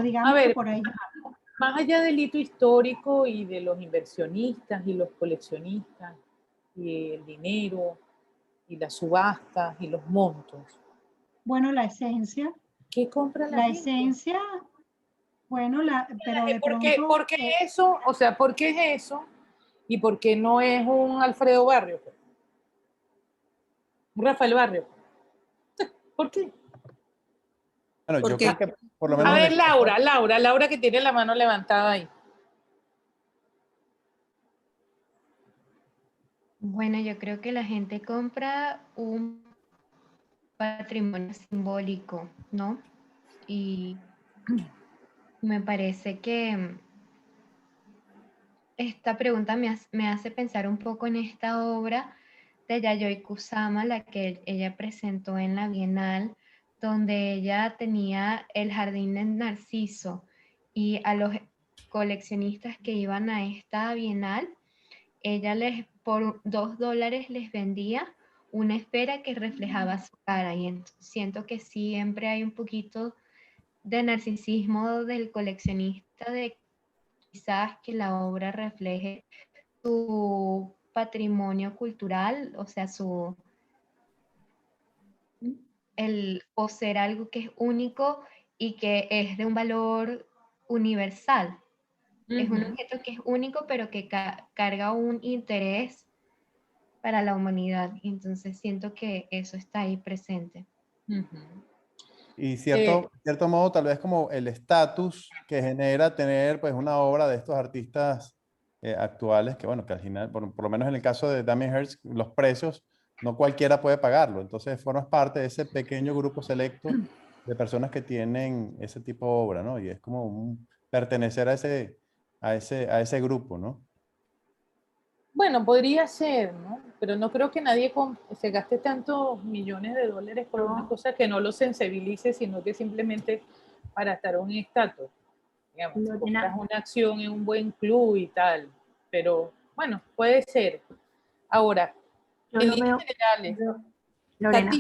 digamos a ver, que por ahí. más allá del hito histórico y de los inversionistas y los coleccionistas y el dinero y las subastas y los montos. Bueno, la esencia. ¿Qué compra la gente? Esencia, bueno, pero de ¿Por pronto... qué eso? O sea, ¿por qué es eso? ¿Y por qué no es un Alfredo Barrio? Un Rafael Barrio. ¿Por qué? Bueno, yo creo que por lo menos... A ver, Laura que tiene la mano levantada ahí. Bueno, yo creo que la gente compra un patrimonio simbólico, ¿no? Y me parece que esta pregunta me hace pensar un poco en esta obra de Yayoi Kusama, la que ella presentó en la Bienal, donde ella tenía el jardín del Narciso, y a los coleccionistas que iban a esta Bienal, ella por $2 les vendía una esfera que reflejaba su cara, y siento que siempre hay un poquito de narcisismo del coleccionista, de quizás que la obra refleje su patrimonio cultural, o sea, el poseer algo que es único y que es de un valor universal. Es un objeto que es único, pero que carga un interés para la humanidad. Entonces siento que eso está ahí presente. Y cierto modo, tal vez como el estatus que genera tener pues una obra de estos artistas actuales, que bueno, que al final, por lo menos en el caso de Damien Hirst, los precios, no cualquiera puede pagarlo. Entonces formas parte de ese pequeño grupo selecto de personas que tienen ese tipo de obra, ¿no? Y es como pertenecer a ese grupo, ¿no? Bueno, podría ser, ¿no? Pero no creo que nadie se gaste tantos millones de dólares por una cosa que no lo sensibilice, sino que simplemente para estar un estatus. Digamos, compras una acción en un buen club y tal. Pero bueno, puede ser. Ahora, en líneas generales, Lorena,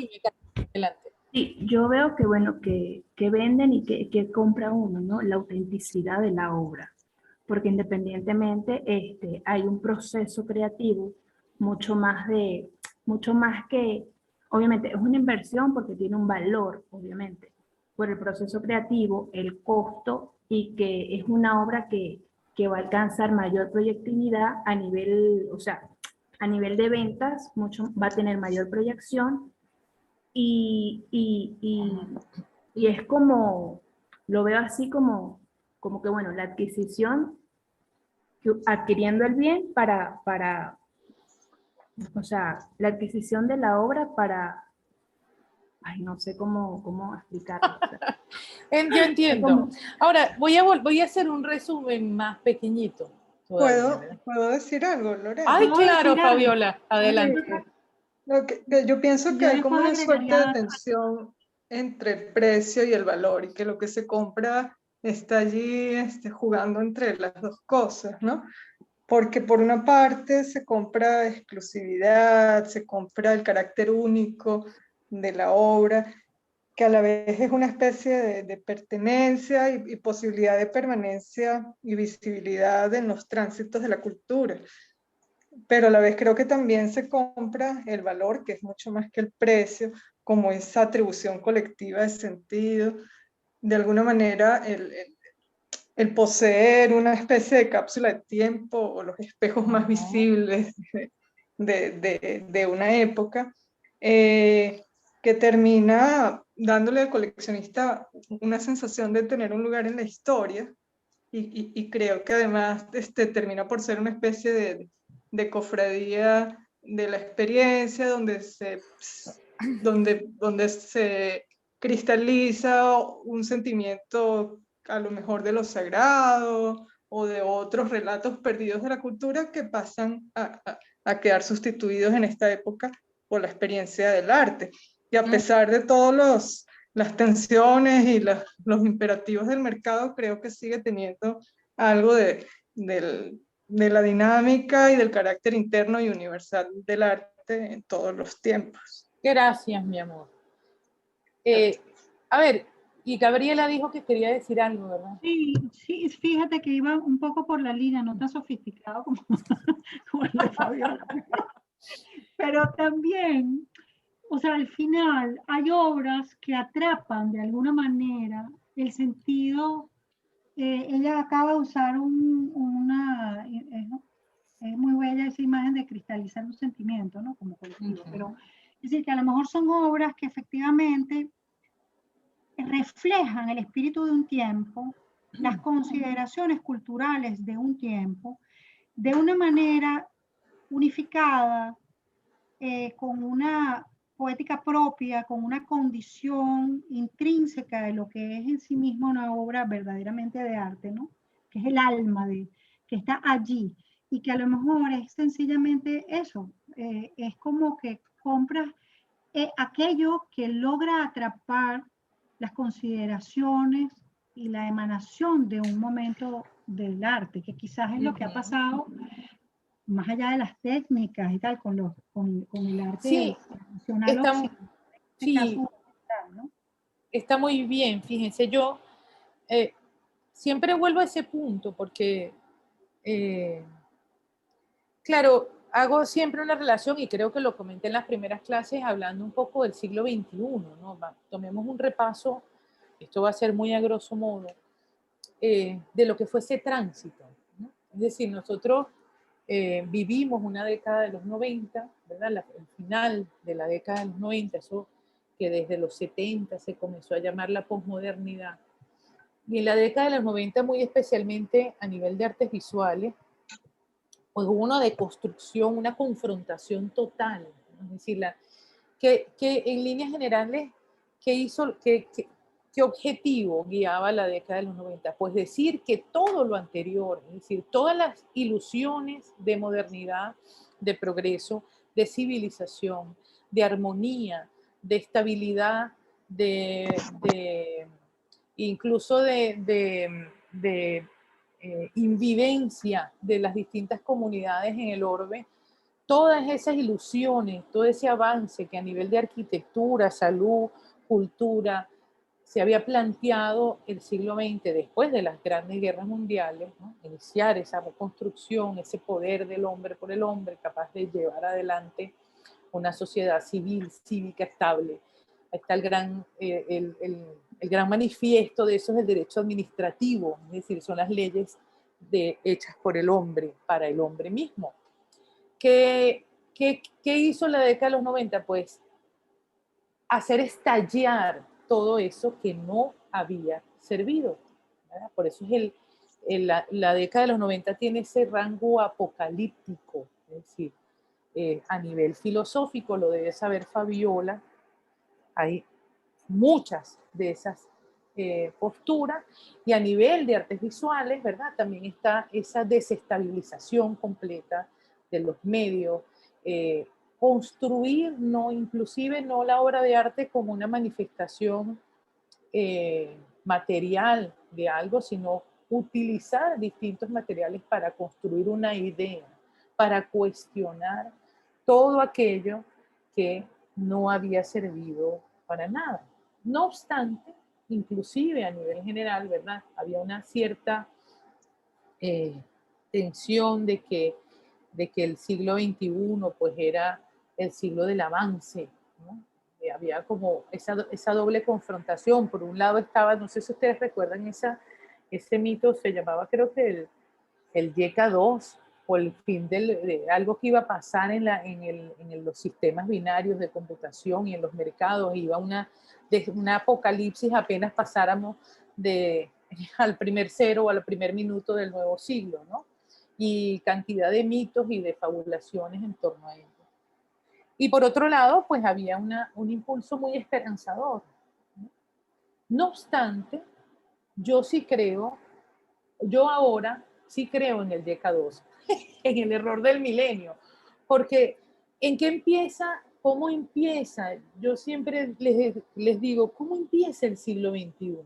adelante. sí, yo veo que bueno, que venden y que compra uno, ¿no? La autenticidad de la obra. Porque independientemente hay un proceso creativo mucho más que, obviamente es una inversión porque tiene un valor, obviamente, por el proceso creativo, el costo, y que es una obra que va a alcanzar mayor proyectividad a nivel, o sea, a nivel de ventas, va a tener mayor proyección y es como, lo veo así como que, bueno, la adquisición, adquiriendo el bien o sea, la adquisición de la obra no sé cómo explicarlo. O sea. Yo entiendo. Ahora, voy a hacer un resumen más pequeñito. ¿Puedo decir algo, Lorena? Ay, claro, Fabiola, adelante. Yo pienso que hay como una suerte de tensión entre el precio y el valor, y que lo que se compra está allí jugando entre las dos cosas, ¿no? Porque por una parte se compra exclusividad, se compra el carácter único de la obra, que a la vez es una especie de pertenencia y posibilidad de permanencia y visibilidad en los tránsitos de la cultura. Pero a la vez creo que también se compra el valor, que es mucho más que el precio, como esa atribución colectiva de sentido. De alguna manera, el poseer una especie de cápsula de tiempo o los espejos más visibles de una época, que termina dándole al coleccionista una sensación de tener un lugar en la historia, y creo que además termina por ser una especie de cofradía de la experiencia donde se cristaliza un sentimiento a lo mejor de lo sagrado o de otros relatos perdidos de la cultura que pasan a quedar sustituidos en esta época por la experiencia del arte. Y a pesar de todas las tensiones y los imperativos del mercado, creo que sigue teniendo algo de la dinámica y del carácter interno y universal del arte en todos los tiempos. Gracias, mi amor. A ver, y Gabriela dijo que quería decir algo, ¿verdad? Sí, sí, fíjate que iba un poco por la línea, no tan sofisticado como, como el de Fabiola. Pero también, o sea, al final hay obras que atrapan de alguna manera el sentido. Ella acaba de usar es muy bella esa imagen de cristalizar un sentimiento, ¿no? Como colectivo, pero es decir, que a lo mejor son obras que efectivamente reflejan el espíritu de un tiempo, las consideraciones culturales de un tiempo, de una manera unificada, con una poética propia, con una condición intrínseca de lo que es en sí misma una obra verdaderamente de arte, ¿no? Que es el alma que está allí, y que a lo mejor es sencillamente eso, es como que compras aquello que logra atrapar las consideraciones y la emanación de un momento del arte, que quizás es lo que ha pasado más allá de las técnicas y tal, con el arte Sí, tradicional occidental, sí, caso, ¿no? está muy bien, fíjense, yo siempre vuelvo a ese punto porque, claro, hago siempre una relación, y creo que lo comenté en las primeras clases, hablando un poco del siglo XXI, ¿no? Tomemos un repaso, esto va a ser muy a grosso modo, de lo que fue ese tránsito, ¿no? Es decir, nosotros vivimos una década de los 90, ¿verdad? El final de la década de los 90, eso que desde los 70 se comenzó a llamar la posmodernidad. Y en la década de los 90, muy especialmente a nivel de artes visuales, pues hubo una deconstrucción, una confrontación total, ¿no? Es decir, que en líneas generales, ¿qué objetivo guiaba la década de los 90? Pues decir que todo lo anterior, es decir, todas las ilusiones de modernidad, de progreso, de civilización, de armonía, de estabilidad, incluso de invivencia de las distintas comunidades en el orbe, todas esas ilusiones, todo ese avance que a nivel de arquitectura, salud, cultura, se había planteado el siglo XX después de las grandes guerras mundiales, ¿no? Iniciar esa reconstrucción, ese poder del hombre por el hombre, capaz de llevar adelante una sociedad civil, cívica, estable. Ahí está el gran manifiesto de eso, es el derecho administrativo, es decir, son las leyes hechas por el hombre, para el hombre mismo. ¿Qué hizo la década de los 90? Pues hacer estallar todo eso que no había servido, ¿verdad? Por eso es la década de los 90 tiene ese rango apocalíptico, es decir, a nivel filosófico, lo debe saber Fabiola, hay muchas de esas posturas, y a nivel de artes visuales, ¿verdad? También está esa desestabilización completa de los medios, construir, inclusive no la obra de arte como una manifestación material de algo, sino utilizar distintos materiales para construir una idea, para cuestionar todo aquello que no había servido para nada. No obstante, inclusive a nivel general, ¿verdad? Había una cierta tensión de que el siglo XXI pues era el siglo del avance, ¿no? Había como esa doble confrontación. Por un lado estaba, no sé si ustedes recuerdan ese mito se llamaba, creo que el YECA 2, o el fin de algo que iba a pasar en los sistemas binarios de computación y en los mercados, iba de una apocalipsis apenas pasáramos al primer cero o al primer minuto del nuevo siglo, ¿no? Y cantidad de mitos y de fabulaciones en torno a ello. Y por otro lado, pues había un impulso muy esperanzador, ¿no? No obstante, yo ahora sí creo en el YECA 2, en el error del milenio, porque ¿en qué empieza? ¿Cómo empieza? Yo siempre les digo, ¿cómo empieza el siglo XXI?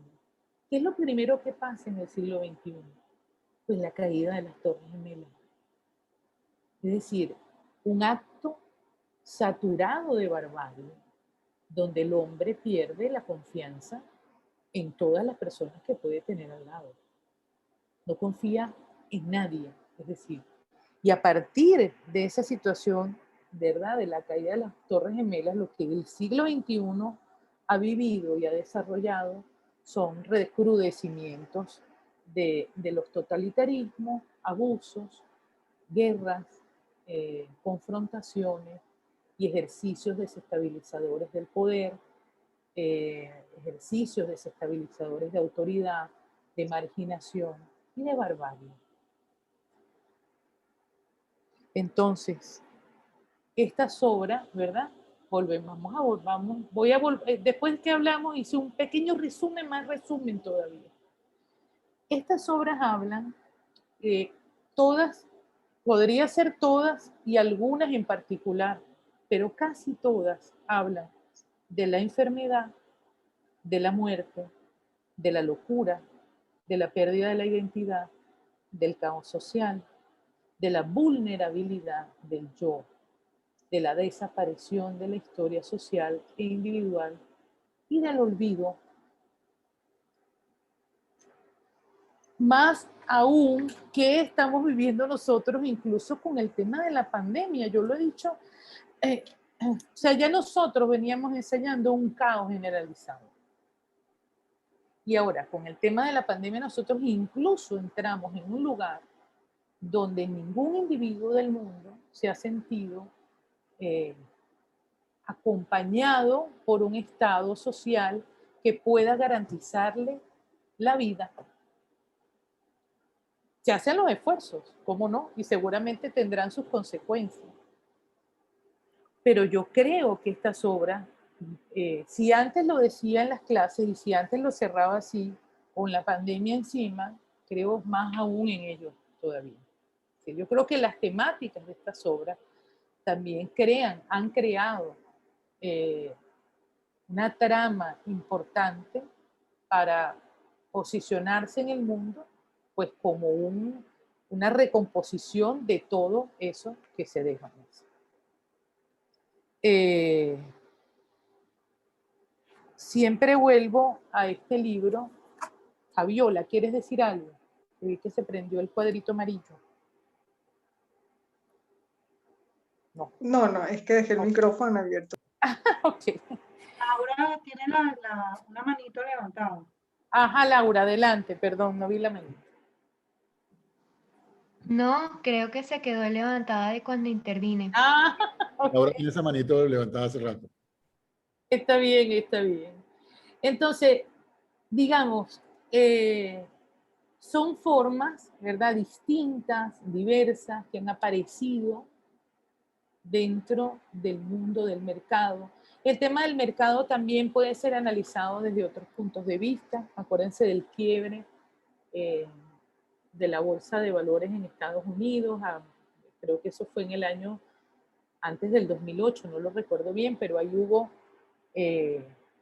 ¿Qué es lo primero que pasa en el siglo XXI? Pues la caída de las Torres Gemelas. Es decir, un acto saturado de barbarie, donde el hombre pierde la confianza en todas las personas que puede tener al lado. No confía en nadie, es decir, y a partir de esa situación, ¿verdad?, de la caída de las Torres Gemelas, lo que el siglo XXI ha vivido y ha desarrollado son recrudecimientos de los totalitarismos, abusos, guerras, confrontaciones y ejercicios desestabilizadores del poder, ejercicios desestabilizadores de autoridad, de marginación y de barbarie. Entonces, estas obras, ¿verdad? Después que hablamos, hice un pequeño resumen, más resumen todavía. Estas obras hablan, todas, podría ser todas y algunas en particular, pero casi todas hablan de la enfermedad, de la muerte, de la locura, de la pérdida de la identidad, del caos social, de la vulnerabilidad del yo, de la desaparición de la historia social e individual y del olvido. Más aún que estamos viviendo nosotros incluso con el tema de la pandemia. Yo lo he dicho, o sea, ya nosotros veníamos enseñando un caos generalizado. Y ahora, con el tema de la pandemia, nosotros incluso entramos en un lugar donde ningún individuo del mundo se ha sentido acompañado por un Estado social que pueda garantizarle la vida. Se hacen los esfuerzos, ¿cómo no? Y seguramente tendrán sus consecuencias. Pero yo creo que estas obras, si antes lo decía en las clases y si antes lo cerraba así, con la pandemia encima, creo más aún en ello todavía. Yo creo que las temáticas de estas obras también han creado una trama importante para posicionarse en el mundo, pues como una recomposición de todo eso que se deja. Siempre vuelvo a este libro. Fabiola, ¿quieres decir algo? Vi que se prendió el cuadrito amarillo. No, es que dejé el micrófono abierto. Ok. Laura tiene una manito levantada. Ajá, Laura, adelante, perdón, no vi la manito. No, creo que se quedó levantada de cuando intervine. Ah, okay. Ahora tiene esa manito levantada hace rato. Está bien, está bien. Entonces, digamos, son formas, ¿verdad?, distintas, diversas, que han aparecido dentro del mundo del mercado. El tema del mercado también puede ser analizado desde otros puntos de vista. Acuérdense del quiebre de la bolsa de valores en Estados Unidos. Creo que eso fue en el año antes del 2008, no lo recuerdo bien, pero ahí hubo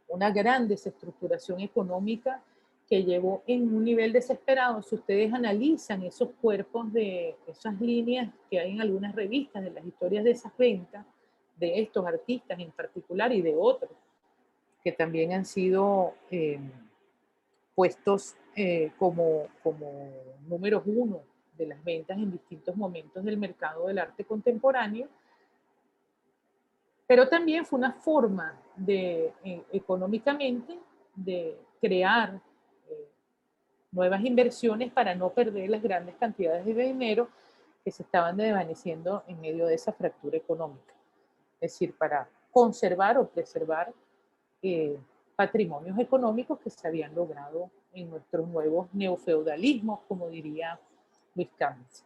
una gran desestructuración económica que llevó en un nivel desesperado. Si ustedes analizan esos cuerpos de esas líneas que hay en algunas revistas de las historias de esas ventas, de estos artistas en particular y de otros que también han sido puestos como números uno de las ventas en distintos momentos del mercado del arte contemporáneo, pero también fue una forma de, económicamente, de crear nuevas inversiones para no perder las grandes cantidades de dinero que se estaban desvaneciendo en medio de esa fractura económica. Es decir, para conservar o preservar patrimonios económicos que se habían logrado en nuestros nuevos neofeudalismos, como diría Luis Campos.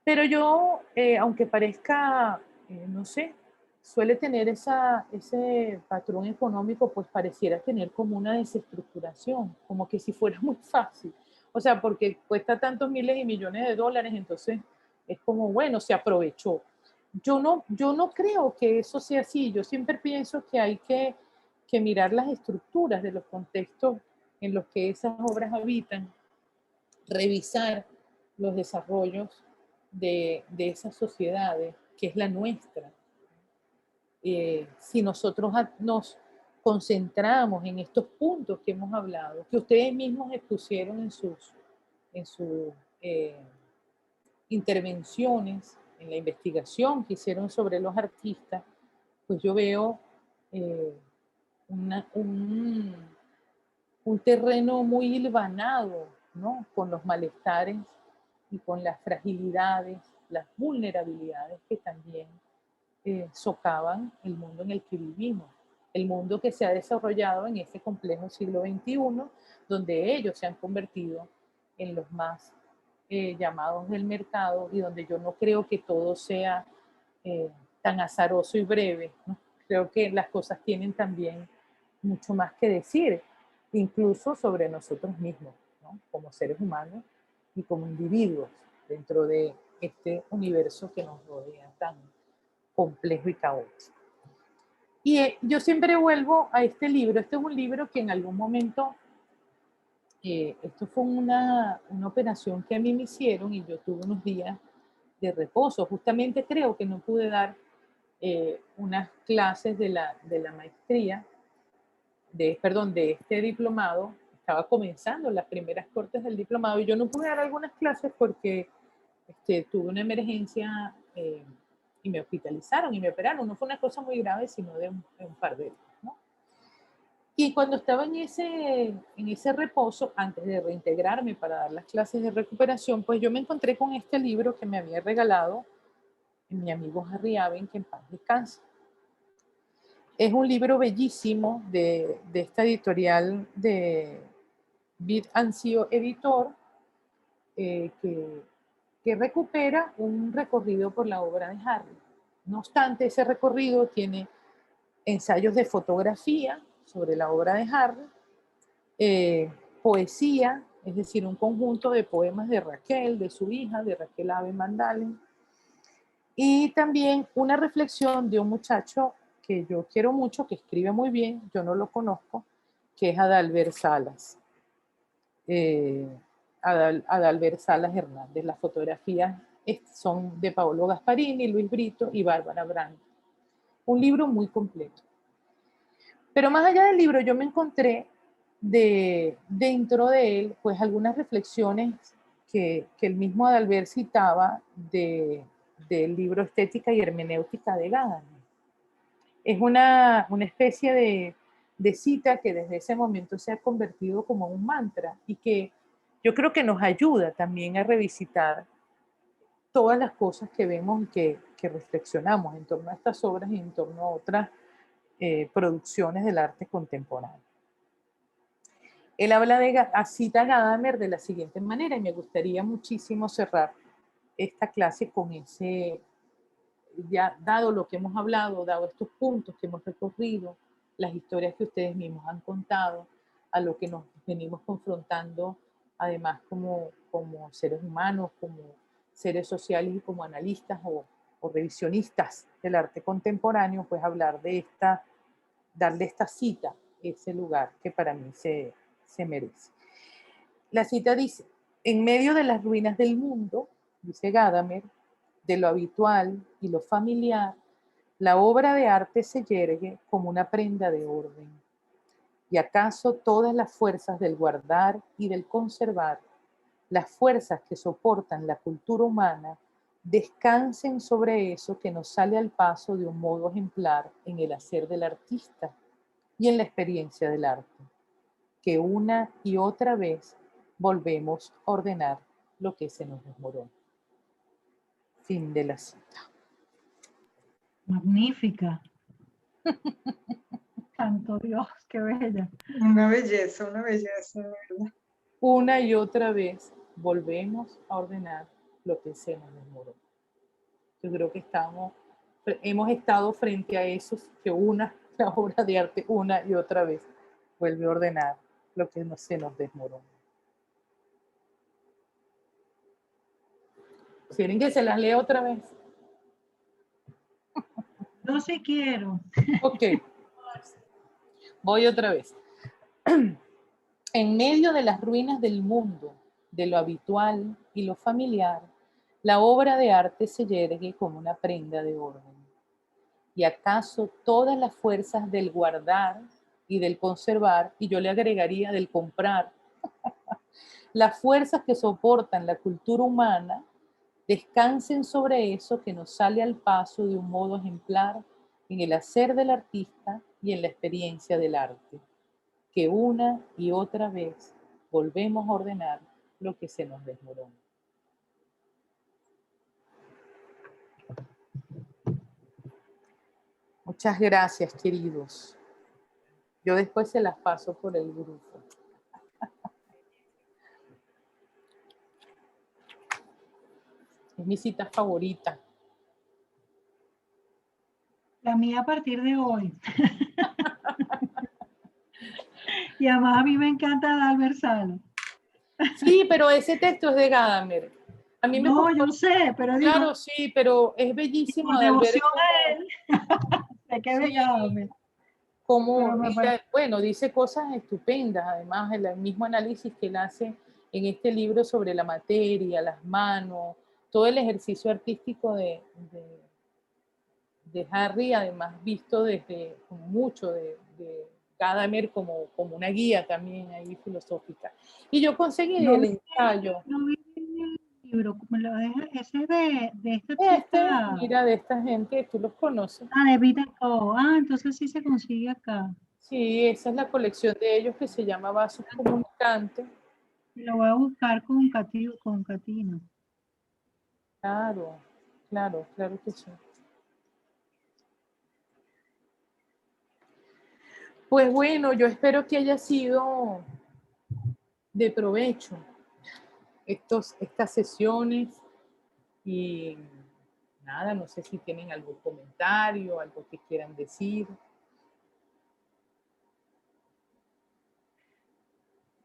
Pero yo, aunque parezca, no sé, suele tener ese patrón económico, pues pareciera tener como una desestructuración, como que si fuera muy fácil. O sea, porque cuesta tantos miles y millones de dólares, entonces es como, bueno, se aprovechó. Yo no creo que eso sea así. Yo siempre pienso que hay que mirar las estructuras de los contextos en los que esas obras habitan, revisar los desarrollos de esas sociedades, que es la nuestra. Si nosotros nos concentramos en estos puntos que hemos hablado, que ustedes mismos expusieron en sus intervenciones, en la investigación que hicieron sobre los artistas, pues yo veo un terreno muy hilvanado, ¿no? Con los malestares y con las fragilidades, las vulnerabilidades que también socavan el mundo en el que vivimos, el mundo que se ha desarrollado en este complejo siglo XXI, donde ellos se han convertido en los más llamados del mercado y donde yo no creo que todo sea tan azaroso y breve, ¿no? Creo que las cosas tienen también mucho más que decir, incluso sobre nosotros mismos, ¿no? Como seres humanos y como individuos dentro de este universo que nos rodea tan complejo y caótico. Y yo siempre vuelvo a este libro. Este es un libro que en algún momento, esto fue una operación que a mí me hicieron y yo tuve unos días de reposo. Justamente creo que no pude dar unas clases de la maestría, de este diplomado. Estaba comenzando las primeras cortes del diplomado y yo no pude dar algunas clases porque tuve una emergencia y me hospitalizaron y me operaron. No fue una cosa muy grave, sino de un par de días, ¿no? Y cuando estaba en ese reposo, antes de reintegrarme para dar las clases de recuperación, pues yo me encontré con este libro que me había regalado mi amigo Harry Aben, que en paz descanse. Es un libro bellísimo de esta editorial de Bit Ancio Editor, que recupera un recorrido por la obra de Harry. No obstante, ese recorrido tiene ensayos de fotografía sobre la obra de Harry, poesía, es decir, un conjunto de poemas de Raquel, de su hija, de Raquel Aben van Dalen, y también una reflexión de un muchacho que yo quiero mucho, que escribe muy bien, yo no lo conozco, que es Adalbert Salas. Adalbert Salas Hernández. Las fotografías son de Paolo Gasparini, Luis Brito y Bárbara Brandt. Un libro muy completo. Pero más allá del libro, yo me encontré dentro de él, pues algunas reflexiones que el mismo Adalbert citaba del libro Estética y Hermenéutica de Gadamer. Es una especie de cita que desde ese momento se ha convertido como un mantra y que yo creo que nos ayuda también a revisitar todas las cosas que vemos y que reflexionamos en torno a estas obras y en torno a otras producciones del arte contemporáneo. Él habla cita a Gadamer de la siguiente manera, y me gustaría muchísimo cerrar esta clase con ese, ya dado lo que hemos hablado, dado estos puntos que hemos recorrido, las historias que ustedes mismos han contado, a lo que nos venimos confrontando, además como seres humanos, como seres sociales y como analistas o revisionistas del arte contemporáneo, pues hablar de darle esta cita, ese lugar que para mí se merece. La cita dice: en medio de las ruinas del mundo, dice Gadamer, de lo habitual y lo familiar, la obra de arte se yergue como una prenda de orden. Y acaso todas las fuerzas del guardar y del conservar, las fuerzas que soportan la cultura humana, descansen sobre eso que nos sale al paso de un modo ejemplar en el hacer del artista y en la experiencia del arte. que una y otra vez volvemos a ordenar lo que se nos desmorona. Fin de la cita. Magnífica. Santo Dios, qué bella. Una belleza, de verdad. Una y otra vez volvemos a ordenar lo que se nos desmorona. Yo creo que hemos estado frente a eso, que la obra de arte una y otra vez vuelve a ordenar lo que se nos desmorona. ¿Quieren que se las lea otra vez? Yo sí quiero. Ok. Voy otra vez. En medio de las ruinas del mundo, de lo habitual y lo familiar, la obra de arte se yergue como una prenda de orden. ¿Y acaso todas las fuerzas del guardar y del conservar, y yo le agregaría del comprar, las fuerzas que soportan la cultura humana, descansen sobre eso que nos sale al paso de un modo ejemplar en el hacer del artista y en la experiencia del arte, que una y otra vez volvemos a ordenar lo que se nos desmorona? Muchas gracias, queridos. Yo después se las paso por el grupo. Es mi cita favorita. La mía a partir de hoy. Y además a mí me encanta Albert Salo. Sí, pero ese texto es de Gadamer. A mí me No, gustó. yo sé, pero digo, Claro, sí, pero es bellísimo. por devoción a él. Sé que es de Gadamer. Como, bueno, dice cosas estupendas, además el mismo análisis que él hace en este libro sobre la materia, las manos, todo el ejercicio artístico de Harry, además visto desde como mucho de Gadamer como una guía también ahí filosófica. Y yo conseguí el ensayo. No vi el libro, como lo deja, ese de esta chica. Mira, de esta gente, tú los conoces. Ah, de Vita Co. Ah, entonces sí se consigue acá. Sí, esa es la colección de ellos que se llama Vasos Comunicantes. Lo voy a buscar con Catina. Claro, claro, claro que sí. Pues bueno, yo espero que haya sido de provecho estas sesiones y nada, no sé si tienen algún comentario, algo que quieran decir.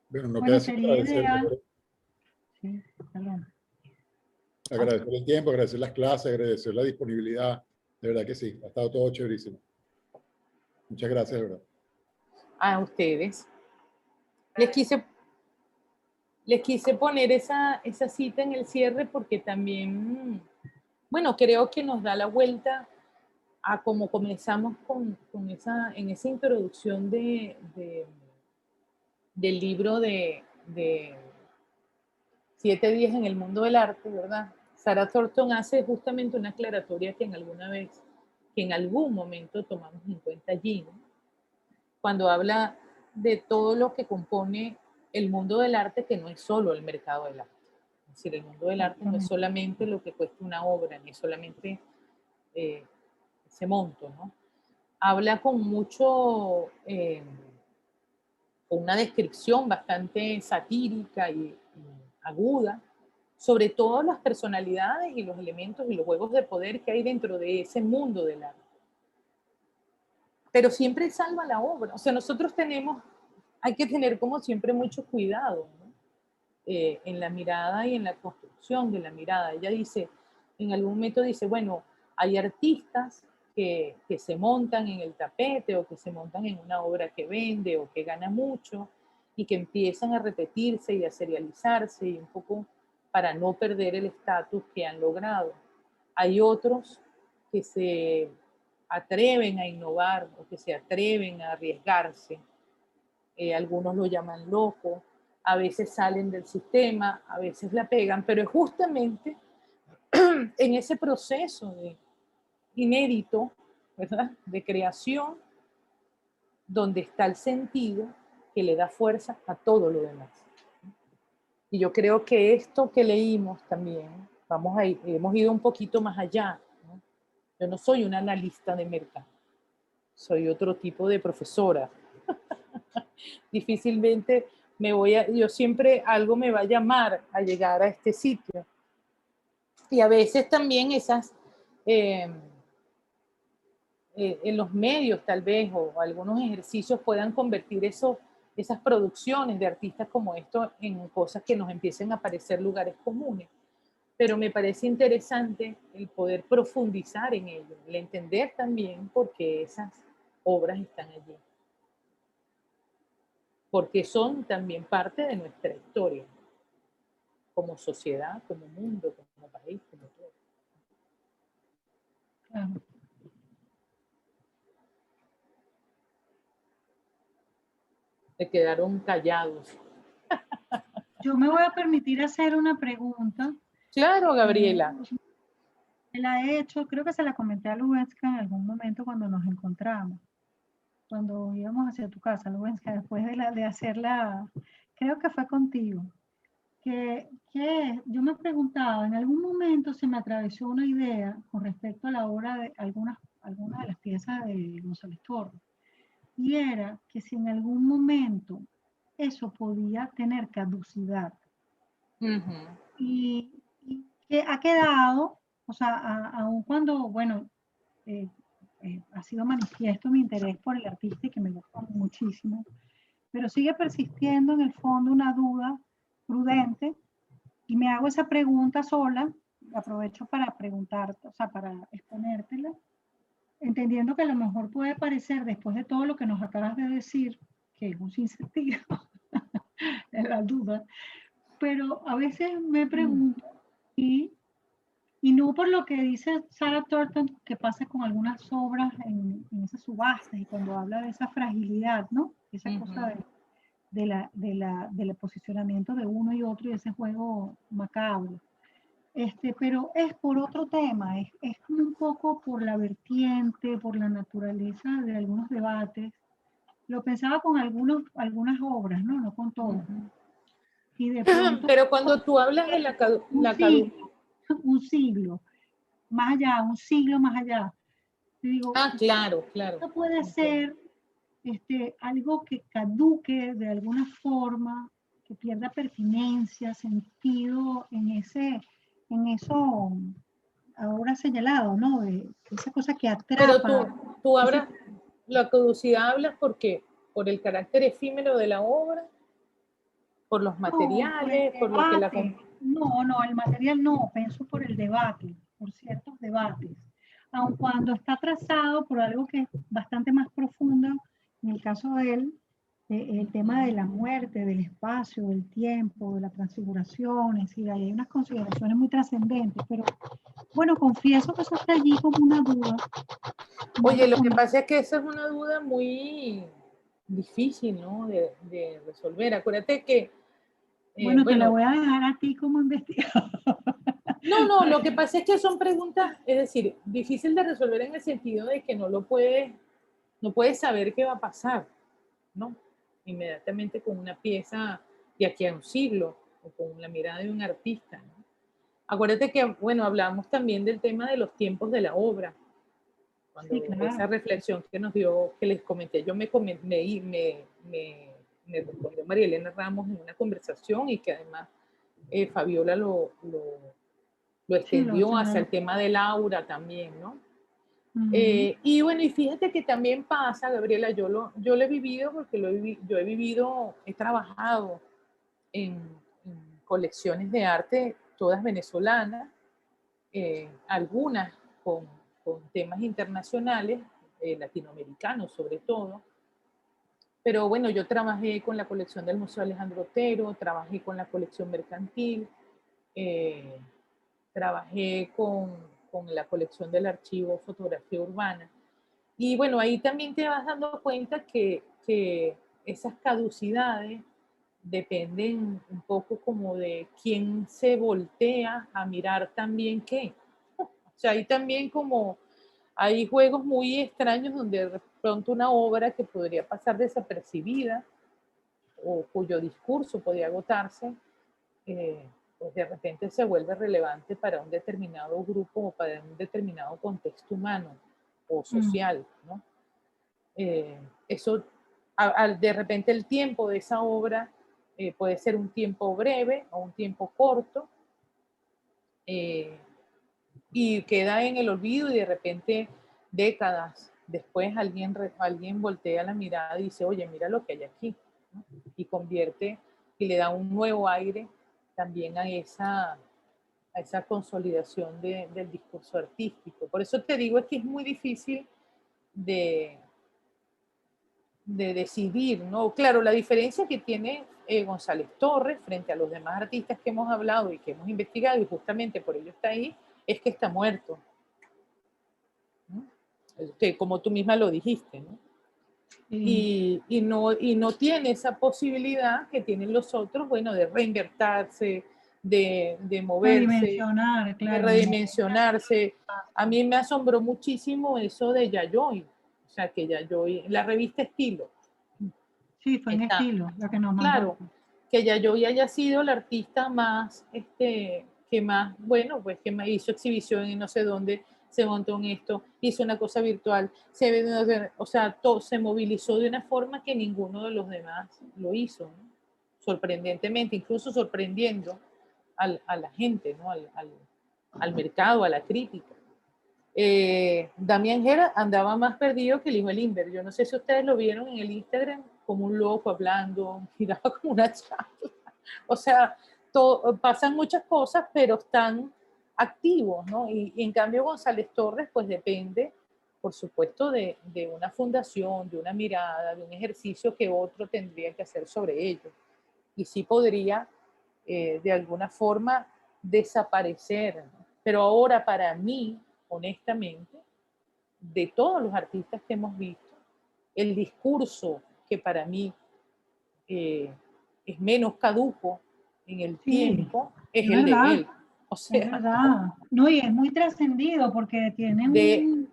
Bueno, no queda sino agradecer, sí, perdón. Agradecer el tiempo, agradecer las clases, agradecer la disponibilidad. De verdad que sí, ha estado todo chéverísimo. Muchas gracias, de verdad. A ustedes. Les quise poner esa cita en el cierre porque también, bueno, creo que nos da la vuelta a cómo comenzamos en esa introducción del libro de 7 días en el mundo del arte, ¿verdad? Sarah Thornton hace justamente una aclaratoria que en algún momento tomamos en cuenta allí, ¿no? Cuando habla de todo lo que compone el mundo del arte, que no es solo el mercado del arte. Es decir, el mundo del arte no es solamente lo que cuesta una obra, ni solamente ese monto, ¿no? Habla con con una descripción bastante satírica y aguda sobre todas las personalidades y los elementos y los juegos de poder que hay dentro de ese mundo del arte. Pero siempre salva la obra. O sea, nosotros hay que tener como siempre mucho cuidado, ¿no? En la mirada y en la construcción de la mirada. Ella dice, en algún momento dice, bueno, hay artistas que se montan en el tapete o que se montan en una obra que vende o que gana mucho y que empiezan a repetirse y a serializarse y un poco para no perder el estatus que han logrado. Hay otros que se atreven a innovar o que se atreven a arriesgarse. Algunos lo llaman loco, a veces salen del sistema, a veces la pegan, pero es justamente en ese proceso inédito, ¿verdad?, de creación, donde está el sentido que le da fuerza a todo lo demás. Y yo creo que esto que leímos también, hemos ido un poquito más allá, ¿no? Yo no soy una analista de mercado, soy otro tipo de profesora. Difícilmente yo siempre algo me va a llamar a llegar a este sitio. Y a veces también en los medios tal vez, o algunos ejercicios puedan convertir esas producciones de artistas como esto en cosas que nos empiecen a parecer lugares comunes. Pero me parece interesante el poder profundizar en ello, el entender también por qué esas obras están allí. Porque son también parte de nuestra historia, como sociedad, como mundo, como país, como todo. Claro. Se quedaron callados. Yo me voy a permitir hacer una pregunta. Claro, Gabriela. La he hecho, creo que se la comenté a Lubenská en algún momento cuando nos encontramos, cuando íbamos hacia tu casa, Lubenská, después de hacerla, creo que fue contigo, que yo me preguntaba, en algún momento se me atravesó una idea con respecto a la obra de algunas de las piezas de González Torres, y era que si en algún momento eso podía tener caducidad. Y que ha quedado, o sea, aun cuando, bueno, ha sido manifiesto mi interés por el artista y que me gusta muchísimo, pero sigue persistiendo en el fondo una duda prudente, y me hago esa pregunta sola, aprovecho para preguntarte, o sea, para exponértela, entendiendo que a lo mejor puede parecer, después de todo lo que nos acabas de decir, que es un sinsentido, en la duda, pero a veces me pregunto, y no por lo que dice Sarah Thornton, que pasa con algunas obras en esas subastas, y cuando habla de esa fragilidad, ¿no? Esa cosa del posicionamiento de uno y otro y ese juego macabro. Pero es por otro tema, es como un poco por la vertiente, por la naturaleza de algunos debates. Lo pensaba con algunas obras, ¿no? No con todas. Y de pronto, pero cuando tú hablas de un siglo más allá, un siglo más allá. Te digo, claro, claro. Esto puede ser algo que caduque de alguna forma, que pierda pertinencia, sentido en eso ahora señalado, ¿no? De esa cosa que atrapa. Pero tú hablas, la caducidad hablas porque por el carácter efímero de la obra, por los materiales, por lo que la... No, el material no, pienso por el debate, por ciertos debates. Aun cuando está trazado por algo que es bastante más profundo, en el caso de él, el tema de la muerte, del espacio, del tiempo, de la transfiguración, es decir, hay unas consideraciones muy trascendentes, pero bueno, confieso que eso está allí como una duda. Oye, lo que pasa es que esa es una duda muy difícil, ¿no? De resolver. Acuérdate que... bueno, te la voy a dejar a ti como investigador. No, lo que pasa es que son preguntas, es decir, difícil de resolver en el sentido de que no puedes saber qué va a pasar, ¿no? Inmediatamente con una pieza de aquí a un siglo, o con la mirada de un artista, ¿no? Acuérdate que, bueno, hablamos también del tema de los tiempos de la obra. Cuando sí, claro. Esa reflexión que nos dio, que les comenté, me respondió María Elena Ramos en una conversación, y que además Fabiola lo extendió hacia el tema del aura también, ¿no? Y bueno, y fíjate que también pasa, Gabriela, yo lo he vivido porque he trabajado en colecciones de arte, todas venezolanas, algunas con temas internacionales, latinoamericanos sobre todo. Pero bueno, yo trabajé con la colección del Museo Alejandro Otero, trabajé con la colección mercantil, trabajé con la colección del archivo Fotografía Urbana. Y bueno, ahí también te vas dando cuenta que esas caducidades dependen un poco como de quién se voltea a mirar también qué. O sea, ahí también como hay juegos muy extraños donde de pronto una obra que podría pasar desapercibida o cuyo discurso podía agotarse, pues de repente se vuelve relevante para un determinado grupo o para un determinado contexto humano o social, ¿no? Eso, de repente el tiempo de esa obra puede ser un tiempo breve o un tiempo corto, y queda en el olvido y de repente décadas después alguien voltea la mirada y dice, oye, mira lo que hay aquí, ¿no? Y convierte y le da un nuevo aire también a esa consolidación del discurso artístico. Por eso te digo, es que es muy difícil de decidir, ¿no? Claro, la diferencia que tiene González Torres frente a los demás artistas que hemos hablado y que hemos investigado, y justamente por ello está ahí, es que está muerto, ¿no? Que como tú misma lo dijiste, ¿no? Y no tiene esa posibilidad que tienen los otros, bueno, de reinvertirse, de moverse, claro, de redimensionarse. A mí me asombró muchísimo eso de Yayoi, o sea, que Yayoi, la revista Estilo. Sí, fue en Estilo, la que nos mandó. Claro, que Yayoi haya sido la artista más, que más, bueno, pues que hizo exhibición en no sé dónde, se montó en esto, hizo una cosa virtual, o sea, todo se movilizó de una forma que ninguno de los demás lo hizo, ¿no? Sorprendentemente, incluso sorprendiendo a la gente, ¿no? al mercado, a la crítica. Damián Gera andaba más perdido que el hijo de Limber. Yo no sé si ustedes lo vieron en el Instagram, como un loco hablando, giraba como una charla. O sea, pasan muchas cosas, pero están activos, ¿no? Y en cambio González Torres, pues depende, por supuesto, de una fundación, de una mirada, de un ejercicio que otro tendría que hacer sobre ello. Y sí podría, de alguna forma, desaparecer, ¿no? Pero ahora, para mí, honestamente, de todos los artistas que hemos visto, el discurso que para mí es menos caduco en el tiempo es el verdad, de él. O sea, es verdad. No, y es muy trascendido porque tiene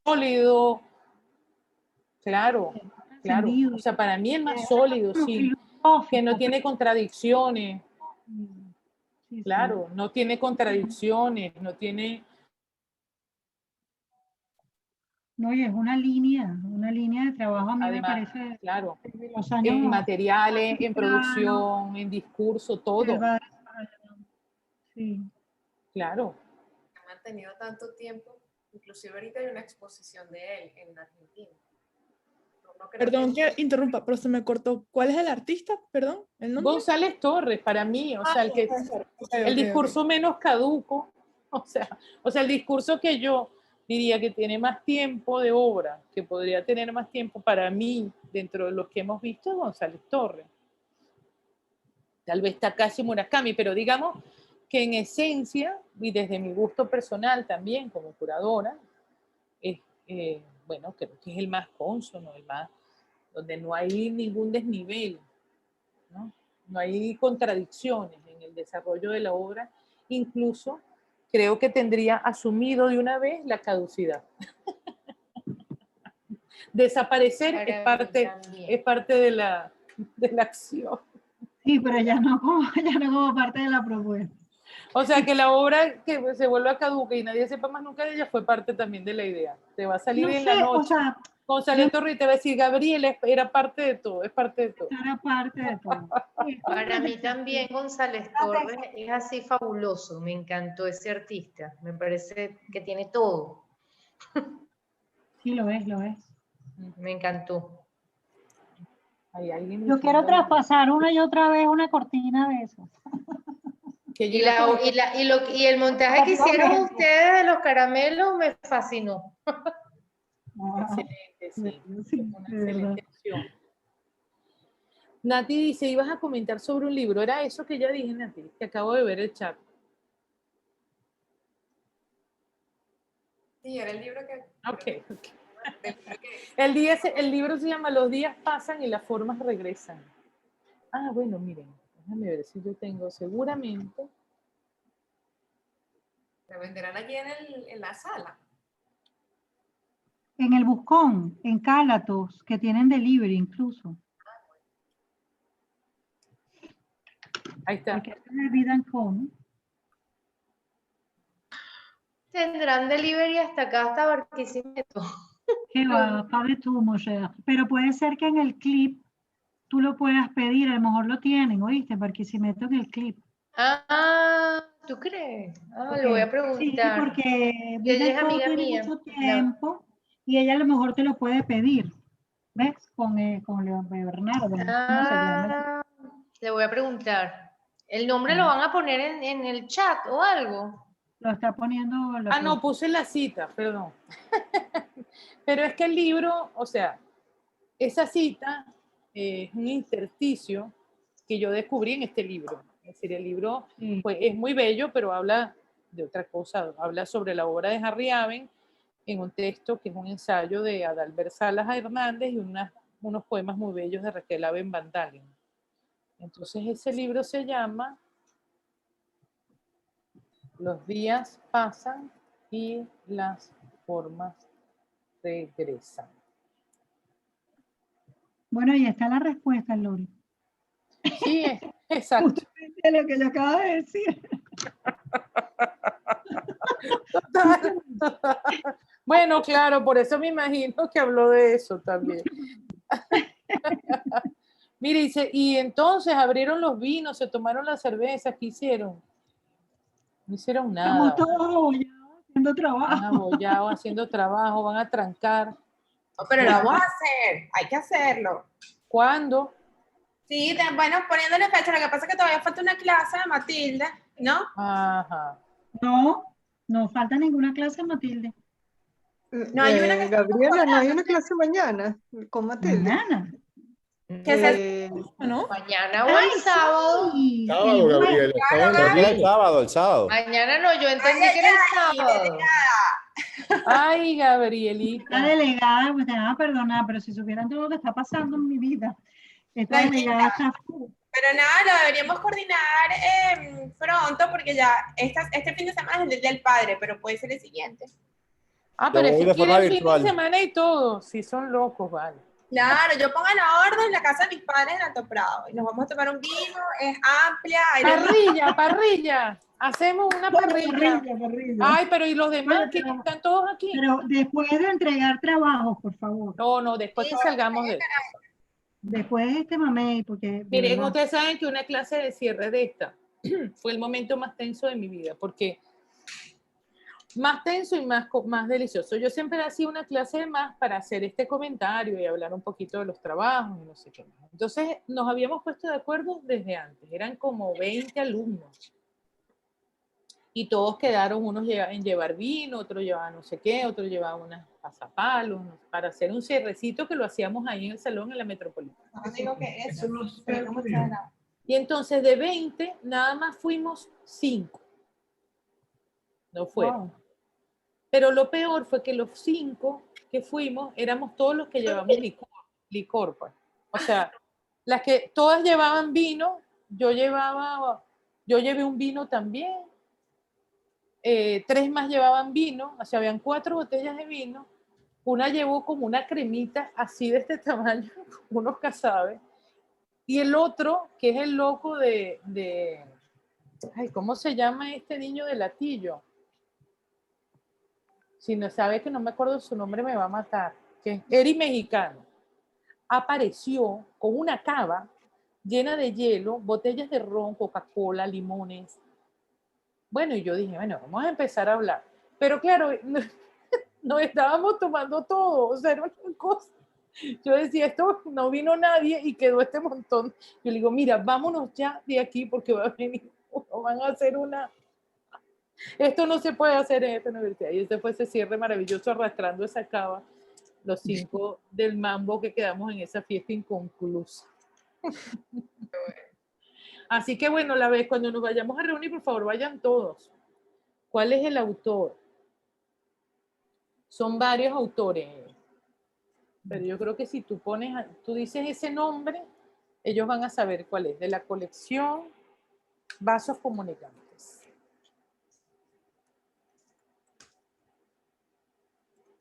sólido, claro, claro. O sea, para mí el más sólido, sí, que no tiene contradicciones. Claro, no tiene contradicciones, no tiene... No, y es una línea de trabajo, a mí Además, me parece, claro, los años, en materiales, en producción, en discurso, todo. Sí. Claro. Ha mantenido tanto tiempo, inclusive ahorita hay una exposición de él en Argentina. Perdón que interrumpa, pero se me cortó. ¿Cuál es el artista? Perdón, ¿el nombre? González Torres, para mí, o sea, el discurso menos caduco, o sea, el discurso que yo diría que tiene más tiempo de obra, que podría tener más tiempo para mí, dentro de los que hemos visto, es González Torres. Tal vez Takashi Murakami, pero digamos que en esencia, y desde mi gusto personal también como curadora, bueno, creo que es el más cónsono, el más, donde no hay ningún desnivel, ¿no? No hay contradicciones en el desarrollo de la obra, incluso creo que tendría asumido de una vez la caducidad. Desaparecer es parte de la acción. Sí, pero ya no como parte de la propuesta. O sea, que la obra que se vuelva caduca y nadie sepa más nunca de ella fue parte también de la idea. Te va a salir en la noche. O sea, González Torres y te va a decir, Gabriel, era parte de todo, es parte de todo. Era parte de todo. Para mí también González Torres es así fabuloso, me encantó ese artista, me parece que tiene todo. Sí, lo es. Me encantó. Yo quiero traspasar una y otra vez una cortina de eso. Y el montaje que hicieron ustedes de los caramelos me fascinó. Excelente, sí. Una excelente opción. Nati dice, ibas a comentar sobre un libro. ¿Era eso que ya dije, Nati? Que acabo de ver el chat. Sí, era el libro que... Ok. El libro se llama Los días pasan y las formas regresan. Ah, bueno, miren. Déjame ver si yo tengo seguramente. ¿Se venderán allí en la sala? En el Buscón, en Cálatos, que tienen delivery incluso. Ahí está. Porque esto es de Vida ¿no? Tendrán delivery hasta acá, hasta Barquisimeto. Que va, sabe tú, Moshe. Pero puede ser que en el clip tú lo puedas pedir, a lo mejor lo tienen, ¿oíste? Barquisimeto en el clip. Ah, ¿tú crees? Ah, le voy a preguntar. Sí, porque Ella Vida es amiga tiene mía. mucho tiempo y ella a lo mejor te lo puede pedir. ¿Ves? Con León Bernardo. ¿Cómo se llama? Ah, le voy a preguntar. ¿El nombre lo van a poner en el chat o algo? Lo está poniendo. Ah, no, puse la cita, perdón. Pero es que el libro, o sea, esa cita es un intersticio que yo descubrí en este libro. Es decir, el libro pues, es muy bello, pero habla de otra cosa. Habla sobre la obra de Harry Aben en un texto que es un ensayo de Adalbert Salas Hernández y unos poemas muy bellos de Raquel Aben Van Dalen. Entonces ese libro se llama Los días pasan y las formas regresan. Bueno, y está la respuesta, Lori. Sí, exacto. Justamente lo que yo acabo de decir. Total. Bueno, claro, por eso me imagino que habló de eso también. Mire, y entonces abrieron los vinos, se tomaron las cervezas, ¿qué hicieron? No hicieron nada. Estamos todos abollados haciendo trabajo. Están abollados haciendo trabajo, van a trancar. No, pero lo vamos a hacer, hay que hacerlo. ¿Cuándo? Sí, bueno, poniéndole fecha, lo que pasa es que todavía falta una clase de Matilde, ¿no? Ajá. No falta ninguna clase, Matilde. No hay una que Gabriela, no hay una clase mañana con Matilde. Mañana. ¿No? Mañana o el sábado. Sí. Sábado, Gabriela. El sábado. Mañana no, yo entendí que era el sábado. Ay, Gabrielita. La delegada, pues te van a perdonar, pero si supieran todo lo que está pasando en mi vida, esta delegada está... Pero nada, lo deberíamos coordinar pronto porque ya este fin de semana es el Día del Padre, pero puede ser el siguiente. Ah, pero Yo voy si de forma quieren fin virtual. de semana y todo, si son locos, vale. Claro, yo pongo la orden en la casa de mis padres en Alto Prado y nos vamos a tomar un vino, es amplia. Parrilla. Hacemos una parrilla. Ay, pero ¿y los demás que están todos aquí? Pero después de entregar trabajos, por favor. No, después que salgamos de esto. Después de este mamey, porque... Miren, ustedes saben que una clase de cierre de esta fue el momento más tenso de mi vida, porque más tenso y más delicioso. Yo siempre hacía una clase más para hacer este comentario y hablar un poquito de los trabajos y no sé qué más. Entonces nos habíamos puesto de acuerdo desde antes, eran como 20 alumnos. Y todos quedaron, unos en llevar vino, otros llevaban no sé qué, otros llevaban unas pasapalos, para hacer un cierrecito que lo hacíamos ahí en el salón en la Metropolitana. No digo que eso no Y entonces de 20, nada más fuimos 5. No fueron. Wow. Pero lo peor fue que los 5 que fuimos éramos todos los que llevamos licor pues. O sea, las que todas llevaban vino, yo llevé un vino también. 3 más llevaban vino, o sea, habían 4 botellas de vino. Una llevó como una cremita así de este tamaño, unos casabes. Y el otro, que es el loco ay, ¿cómo se llama este niño de Latillo? Si no sabe que no me acuerdo su nombre, me va a matar. Que es Eri Mexicano. Apareció con una cava llena de hielo, botellas de ron, Coca-Cola, limones. Bueno, y yo dije, bueno, vamos a empezar a hablar. Pero claro, nos estábamos tomando todo, o sea, era una cosa. Yo decía, esto no vino nadie y quedó este montón. Yo le digo, mira, vámonos ya de aquí porque va a venir, van a hacer esto no se puede hacer en esta universidad. Y ese fue ese cierre maravilloso arrastrando esa cava, los 5 del mambo que quedamos en esa fiesta inconclusa. Así que bueno, la vez cuando nos vayamos a reunir, por favor, vayan todos. ¿Cuál es el autor? Son varios autores. Pero yo creo que si tú dices ese nombre, ellos van a saber cuál es. De la colección Vasos Comunicantes.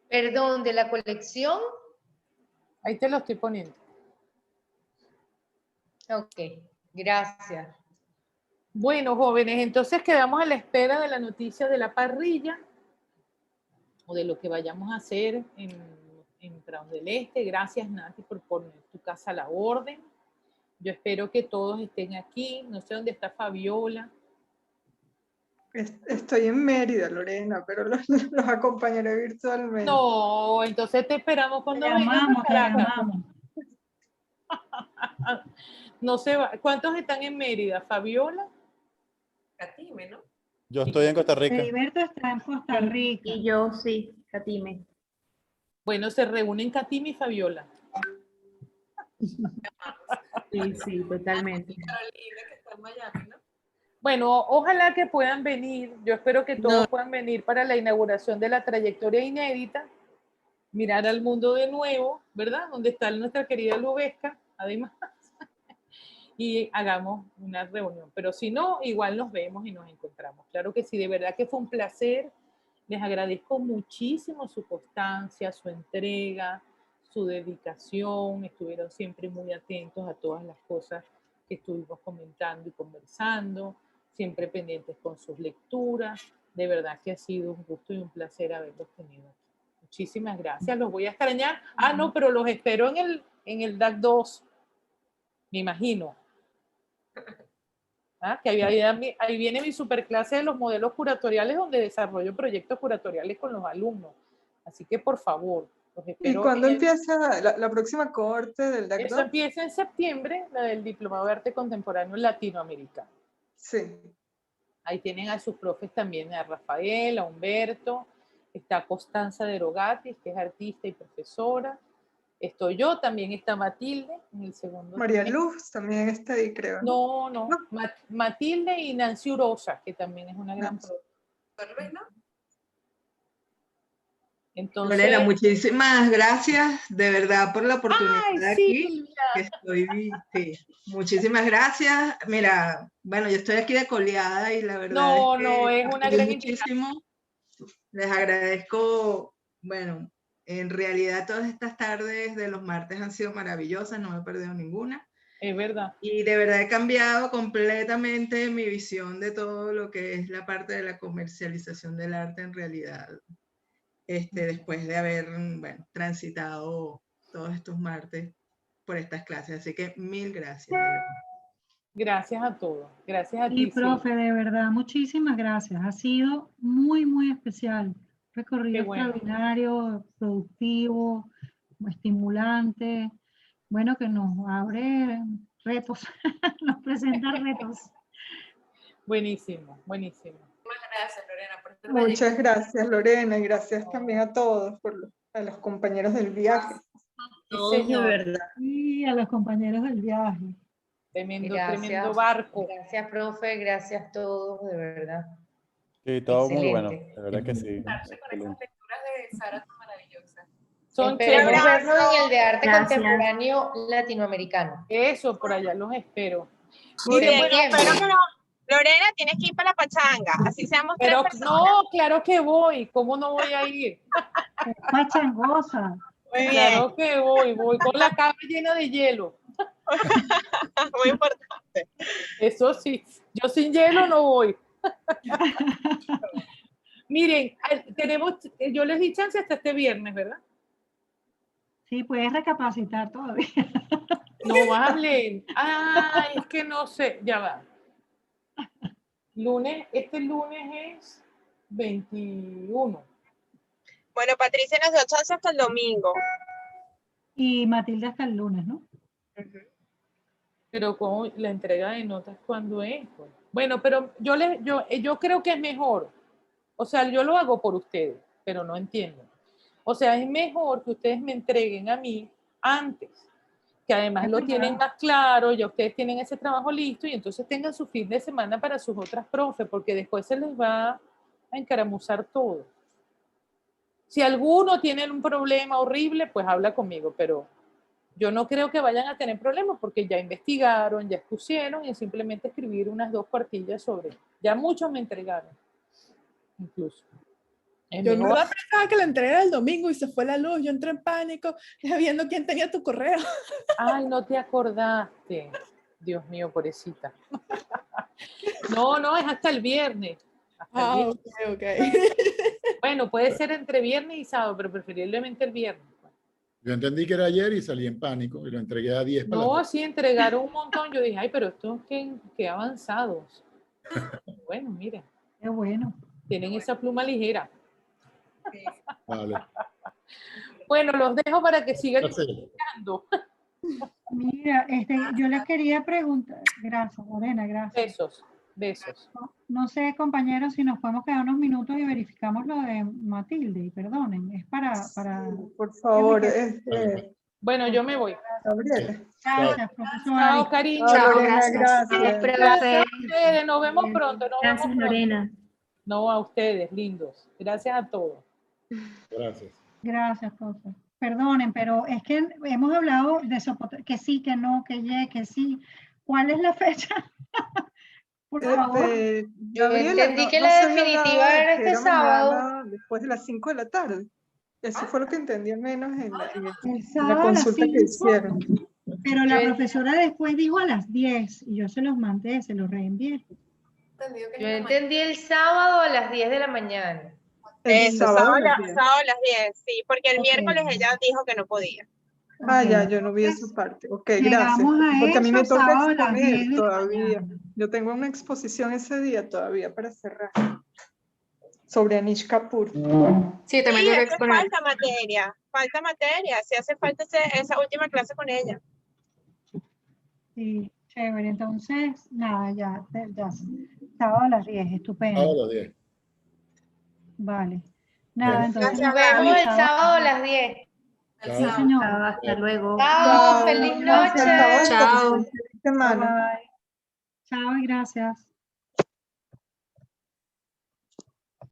Perdón, de la colección. Ahí te lo estoy poniendo. Ok, gracias. Bueno, jóvenes, entonces quedamos a la espera de la noticia de la parrilla o de lo que vayamos a hacer en Prados del Este. Gracias, Nati, por poner tu casa a la orden. Yo espero que todos estén aquí. No sé dónde está Fabiola. Estoy en Mérida, Lorena, pero los acompañaré virtualmente. No, entonces te esperamos cuando vengas a Te Caracas. llamamos. No sé, ¿cuántos están en Mérida? ¿Fabiola? Catime, ¿no? Yo estoy en Costa Rica. Heriberto está en Costa Rica. Y yo sí, Katime. Bueno, se reúnen Katime y Fabiola. Sí, totalmente. Carolina, que está en Miami, ¿no? Bueno, ojalá que puedan venir. Yo espero que todos puedan venir para la inauguración de la trayectoria inédita. Mirar al mundo de nuevo, ¿verdad? Donde está nuestra querida Lubezka, además. Y hagamos una reunión. Pero si no, igual nos vemos y nos encontramos. Claro que sí, de verdad que fue un placer. Les agradezco muchísimo su constancia, su entrega, su dedicación. Estuvieron siempre muy atentos a todas las cosas que estuvimos comentando y conversando, siempre pendientes con sus lecturas. De verdad que ha sido un gusto y un placer haberlos tenido aquí. Muchísimas gracias. Los voy a extrañar. Ah, no, pero los espero en el DAC 2. Me imagino. ¿Ah? Que ahí viene mi superclase de los modelos curatoriales donde desarrollo proyectos curatoriales con los alumnos. Así que, por favor, los espero. ¿Y cuándo empieza la próxima cohorte del DAC 2? Eso empieza en septiembre, la del Diplomado de Arte Contemporáneo Latinoamericano. Sí. Ahí tienen a sus profes también, a Rafael, a Humberto, está Constanza de Rogatis, que es artista y profesora. Estoy yo, también está Matilde en el segundo. María Luz también está ahí, creo. No. Matilde y Nancy Urosa, que también es una gran profe. Entonces, Lorena, muchísimas gracias de verdad por la oportunidad sí, aquí. Muchísimas gracias. Mira, bueno, yo estoy aquí de coleada y la verdad es una gran muchísimo. Les agradezco, bueno, en realidad todas estas tardes de los martes han sido maravillosas, no me he perdido ninguna. Es verdad. Y de verdad he cambiado completamente mi visión de todo lo que es la parte de la comercialización del arte en realidad. Después de haber, bueno, transitado todos estos martes por estas clases. Así que mil gracias. Gracias a todos. Gracias a ti. Y profe, de verdad, muchísimas gracias. Ha sido muy, muy especial. Recorrido extraordinario, productivo, estimulante. Bueno, que nos abre retos, nos presenta retos. Buenísimo. Muchas gracias, Lorena. Por Muchas gracias, Lorena, y gracias también a todos, a los compañeros del viaje. Todos, de verdad. Y a los compañeros del viaje. Tremendo barco. Gracias, profe, gracias a todos, de verdad. Sí, todo excelente. Muy bueno, de verdad que sí. con esas lecturas de Sara tan maravillosas. Esperemos vernos en el de arte contemporáneo latinoamericano. Eso, por allá los espero. Muy bien, espero que no. Lorena, tienes que ir para la pachanga, así seamos tres personas. No, claro que voy, ¿cómo no voy a ir? Pachangosa. Claro que voy con la cama llena de hielo. Muy importante. Eso sí, yo sin hielo no voy. Miren, yo les di chance hasta este viernes, ¿verdad? Sí, puedes recapacitar todavía. No hablen. Es que no sé, ya va. Este lunes es 21. Bueno, Patricia nos dio chance hasta el domingo. Y Matilde hasta el lunes, ¿no? Pero ¿cómo la entrega de notas cuándo es? Bueno, pero yo creo que es mejor. O sea, yo lo hago por ustedes, pero no entiendo. O sea, es mejor que ustedes me entreguen a mí antes, que además lo tienen más claro, ya ustedes tienen ese trabajo listo y entonces tengan su fin de semana para sus otras profes, porque después se les va a encaramuzar todo. Si alguno tiene un problema horrible, pues habla conmigo, pero yo no creo que vayan a tener problemas porque ya investigaron, ya expusieron y simplemente escribir unas 2 cuartillas sobre. Ya muchos me entregaron, incluso. Yo en verdad pensaba que la entrega era el domingo y se fue la luz. Yo entré en pánico viendo quién tenía tu correo. Ay, no te acordaste. Dios mío, pobrecita. No, es hasta el viernes. Hasta el viernes. Ok. Bueno, puede ser entre viernes y sábado, pero preferiblemente el viernes. Yo entendí que era ayer y salí en pánico y lo entregué a 10 para las No, 12. sí, entregaron un montón. Yo dije, ay, pero estos qué avanzados. Bueno, mira. Qué bueno. Tienen esa pluma ligera. Vale. Bueno, los dejo para que sigan estudiando. Mira, yo les quería preguntar, gracias Lorena, gracias. Besos. No sé, compañeros, si nos podemos quedar unos minutos y verificamos lo de Matilde, y perdonen, es para por favor, Bueno, yo me voy. Gabriela. Gracias, profesora. Chao, cariño. Chao, Lorena, gracias. Gracias a ustedes, nos vemos pronto. Gracias, Lorena. No, a ustedes, lindos. Gracias a todos. Gracias. Gracias, profe. Perdonen, pero es que hemos hablado de que sí, que no, que ye, que sí. ¿Cuál es la fecha? Por favor. Yo entendí que la definitiva era este sábado. Después de las 5 de la tarde. Eso fue lo que entendí al menos en El la sábado a las consulta que 5, hicieron. pero la profesora después dijo a las 10 y yo se los mandé, se los reenvié. Yo entendí el sábado a las 10 de la mañana. Sábado a las 10. Sábado a las 10, sí, porque el miércoles ella dijo que no podía. Ya, yo no vi esa parte. Ok, gracias. Llegamos a Porque a mí me eso, toca sábado a las 10 exponer de la todavía. mañana. Yo tengo una exposición ese día todavía para cerrar. Sobre Anish Kapoor. Sí, también tengo que exponer. Falta materia, sí hace falta esa última clase con ella. Sí, chévere. Entonces, nada, ya sábado a las 10, estupendo. Sábado a las 10. Vale. Nada, Bueno. entonces. Nos vemos el sábado a las 10. Sí, señor. Hasta luego. Chao, feliz noche. Gracias. Chao. Feliz semana. Bye. Chao y gracias.